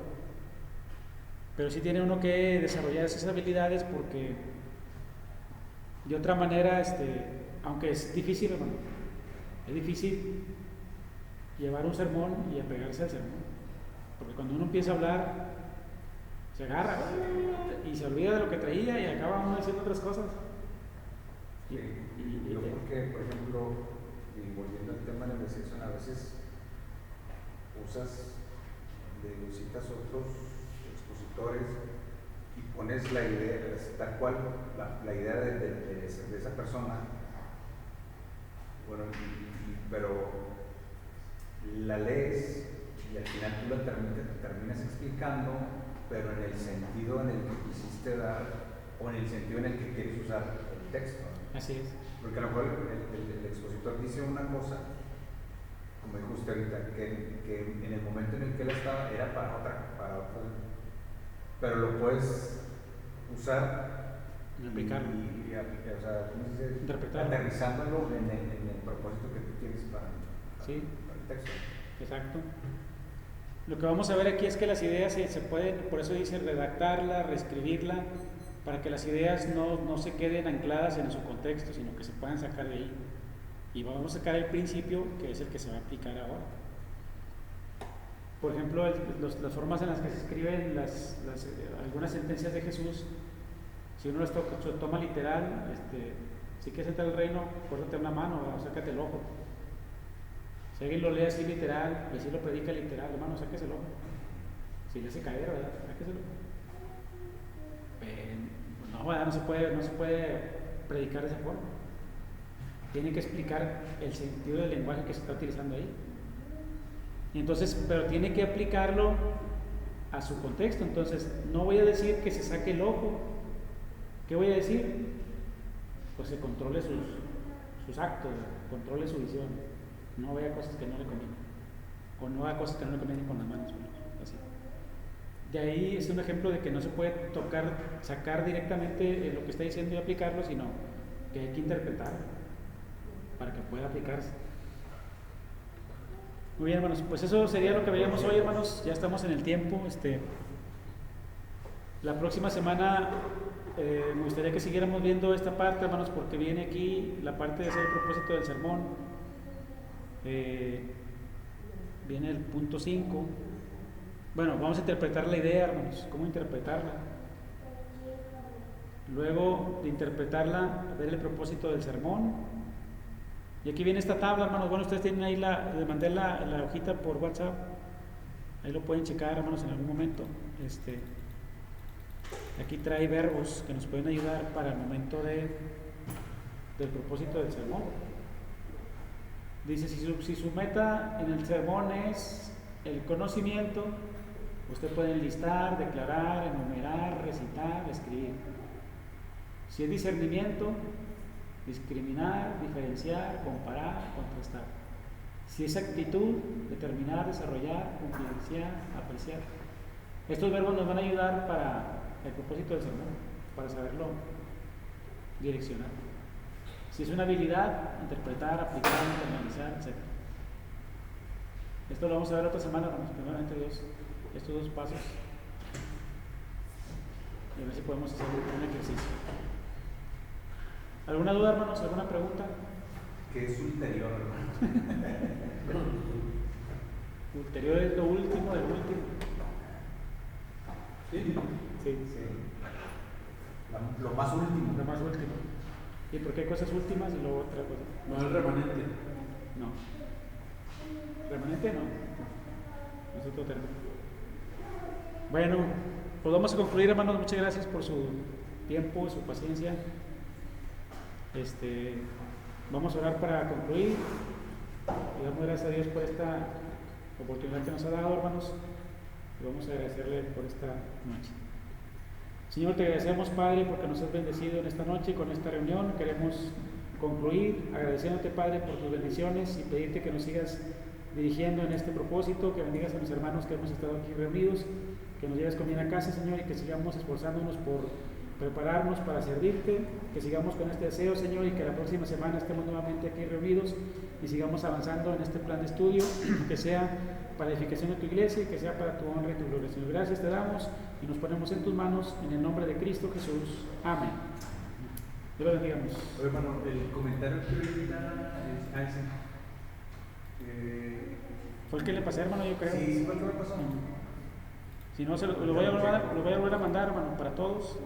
Pero sí tiene uno que desarrollar esas habilidades, porque de otra manera, aunque es difícil, hermano, es difícil llevar un sermón y apegarse al sermón, porque cuando uno empieza a hablar, se agarra y se olvida de lo que traía y acaba uno diciendo otras cosas. Yo creo que, por ejemplo, volviendo al tema de la investigación, a veces citas otros expositores y pones la idea, tal cual la idea de esa persona, bueno, pero la lees y al final tú la terminas explicando, pero en el sentido en el que quisiste dar o en el sentido en el que quieres usar el texto. Así es. Porque a lo mejor el expositor dice una cosa, como dijo usted ahorita, que en el momento en el que él estaba era para otra, pero lo puedes usar y aplicarlo. O sea, ¿cómo se dice? Interpretarlo. Aterrizándolo en el propósito que tú tienes para Sí. el texto. Exacto. Lo que vamos a ver aquí es que las ideas se pueden, por eso dice redactarla, reescribirla, para que las ideas no se queden ancladas en su contexto, sino que se puedan sacar de ahí. Y vamos a sacar el principio, que es el que se va a aplicar ahora. Por ejemplo, las formas en las que se escriben algunas sentencias de Jesús, si uno las toma literal, si quieres entrar al reino, córtate una mano o sácate el ojo. Si alguien lo lee así literal y así lo predica literal, hermano, sáquese el ojo. Si le hace caer, ¿verdad? Sáquese el ojo. No, ¿verdad? No se puede predicar de esa forma. Tiene que explicar el sentido del lenguaje que se está utilizando ahí. Y entonces, pero tiene que aplicarlo a su contexto. Entonces, no voy a decir que se saque el ojo. ¿Qué voy a decir? Pues que controle sus actos, controle su visión. No vea cosas que no le convienen. O no haga cosas que no le convienen con las manos. Así. De ahí es un ejemplo de que no se puede sacar directamente lo que está diciendo y aplicarlo, sino que hay que interpretarlo para que pueda aplicarse. Muy bien, hermanos, pues eso sería lo que veíamos hoy, hermanos. Ya estamos en el tiempo. La próxima semana me gustaría que siguiéramos viendo esta parte, hermanos, porque viene aquí la parte de hacer el propósito del sermón. Viene el punto 5. Bueno, vamos a interpretar la idea, hermanos. ¿Cómo interpretarla? Luego de interpretarla, ver el propósito del sermón. Y aquí viene esta tabla, hermanos. Bueno, ustedes tienen ahí les mandé la hojita por WhatsApp. Ahí lo pueden checar, hermanos, en algún momento. Aquí trae verbos que nos pueden ayudar para el momento del propósito del sermón. Dice, si su meta en el sermón es el conocimiento, usted puede enlistar, declarar, enumerar, recitar, escribir. Si es discernimiento, discriminar, diferenciar, comparar, contrastar. Si es actitud, determinar, desarrollar, confidenciar, apreciar. Estos verbos nos van a ayudar para el propósito del sermón, para saberlo direccionar. Si es una habilidad, interpretar, aplicar, internalizar, etc. Esto lo vamos a ver otra semana, hermanos, primeramente Dios, estos dos pasos. Y a ver si podemos hacer un ejercicio. ¿Alguna duda, hermanos? ¿Alguna pregunta? ¿Qué es ulterior, hermano? Ulterior es lo último del último. Sí. Sí. Lo más último. Lo más último. ¿Y por qué cosas últimas y luego otra cosa? No es remanente. No. ¿Remanente? No. Es otro término. Bueno, pues vamos a concluir, hermanos. Muchas gracias por su tiempo y su paciencia. Vamos a orar para concluir. Le damos gracias a Dios por esta oportunidad que nos ha dado, hermanos. Y vamos a agradecerle por esta noche. Señor, te agradecemos, Padre, porque nos has bendecido en esta noche con esta reunión. Queremos concluir agradeciéndote, Padre, por tus bendiciones y pedirte que nos sigas dirigiendo en este propósito, que bendigas a mis hermanos que hemos estado aquí reunidos, que nos lleves con bien a casa, Señor, y que sigamos esforzándonos por prepararnos para servirte, que sigamos con este deseo, Señor, y que la próxima semana estemos nuevamente aquí reunidos y sigamos avanzando en este plan de estudio, que sea para edificación de tu iglesia y que sea para tu honra y tu gloria. Señor, gracias te damos y nos ponemos en tus manos en el nombre de Cristo Jesús. Amén. Dios lo bendiga. Oye, hermano, el comentario que ahorita es ese. Fue el que le pasé, hermano, yo creo. Sí, fue el que me pasó. Si no, lo voy a volver a mandar, hermano, para todos.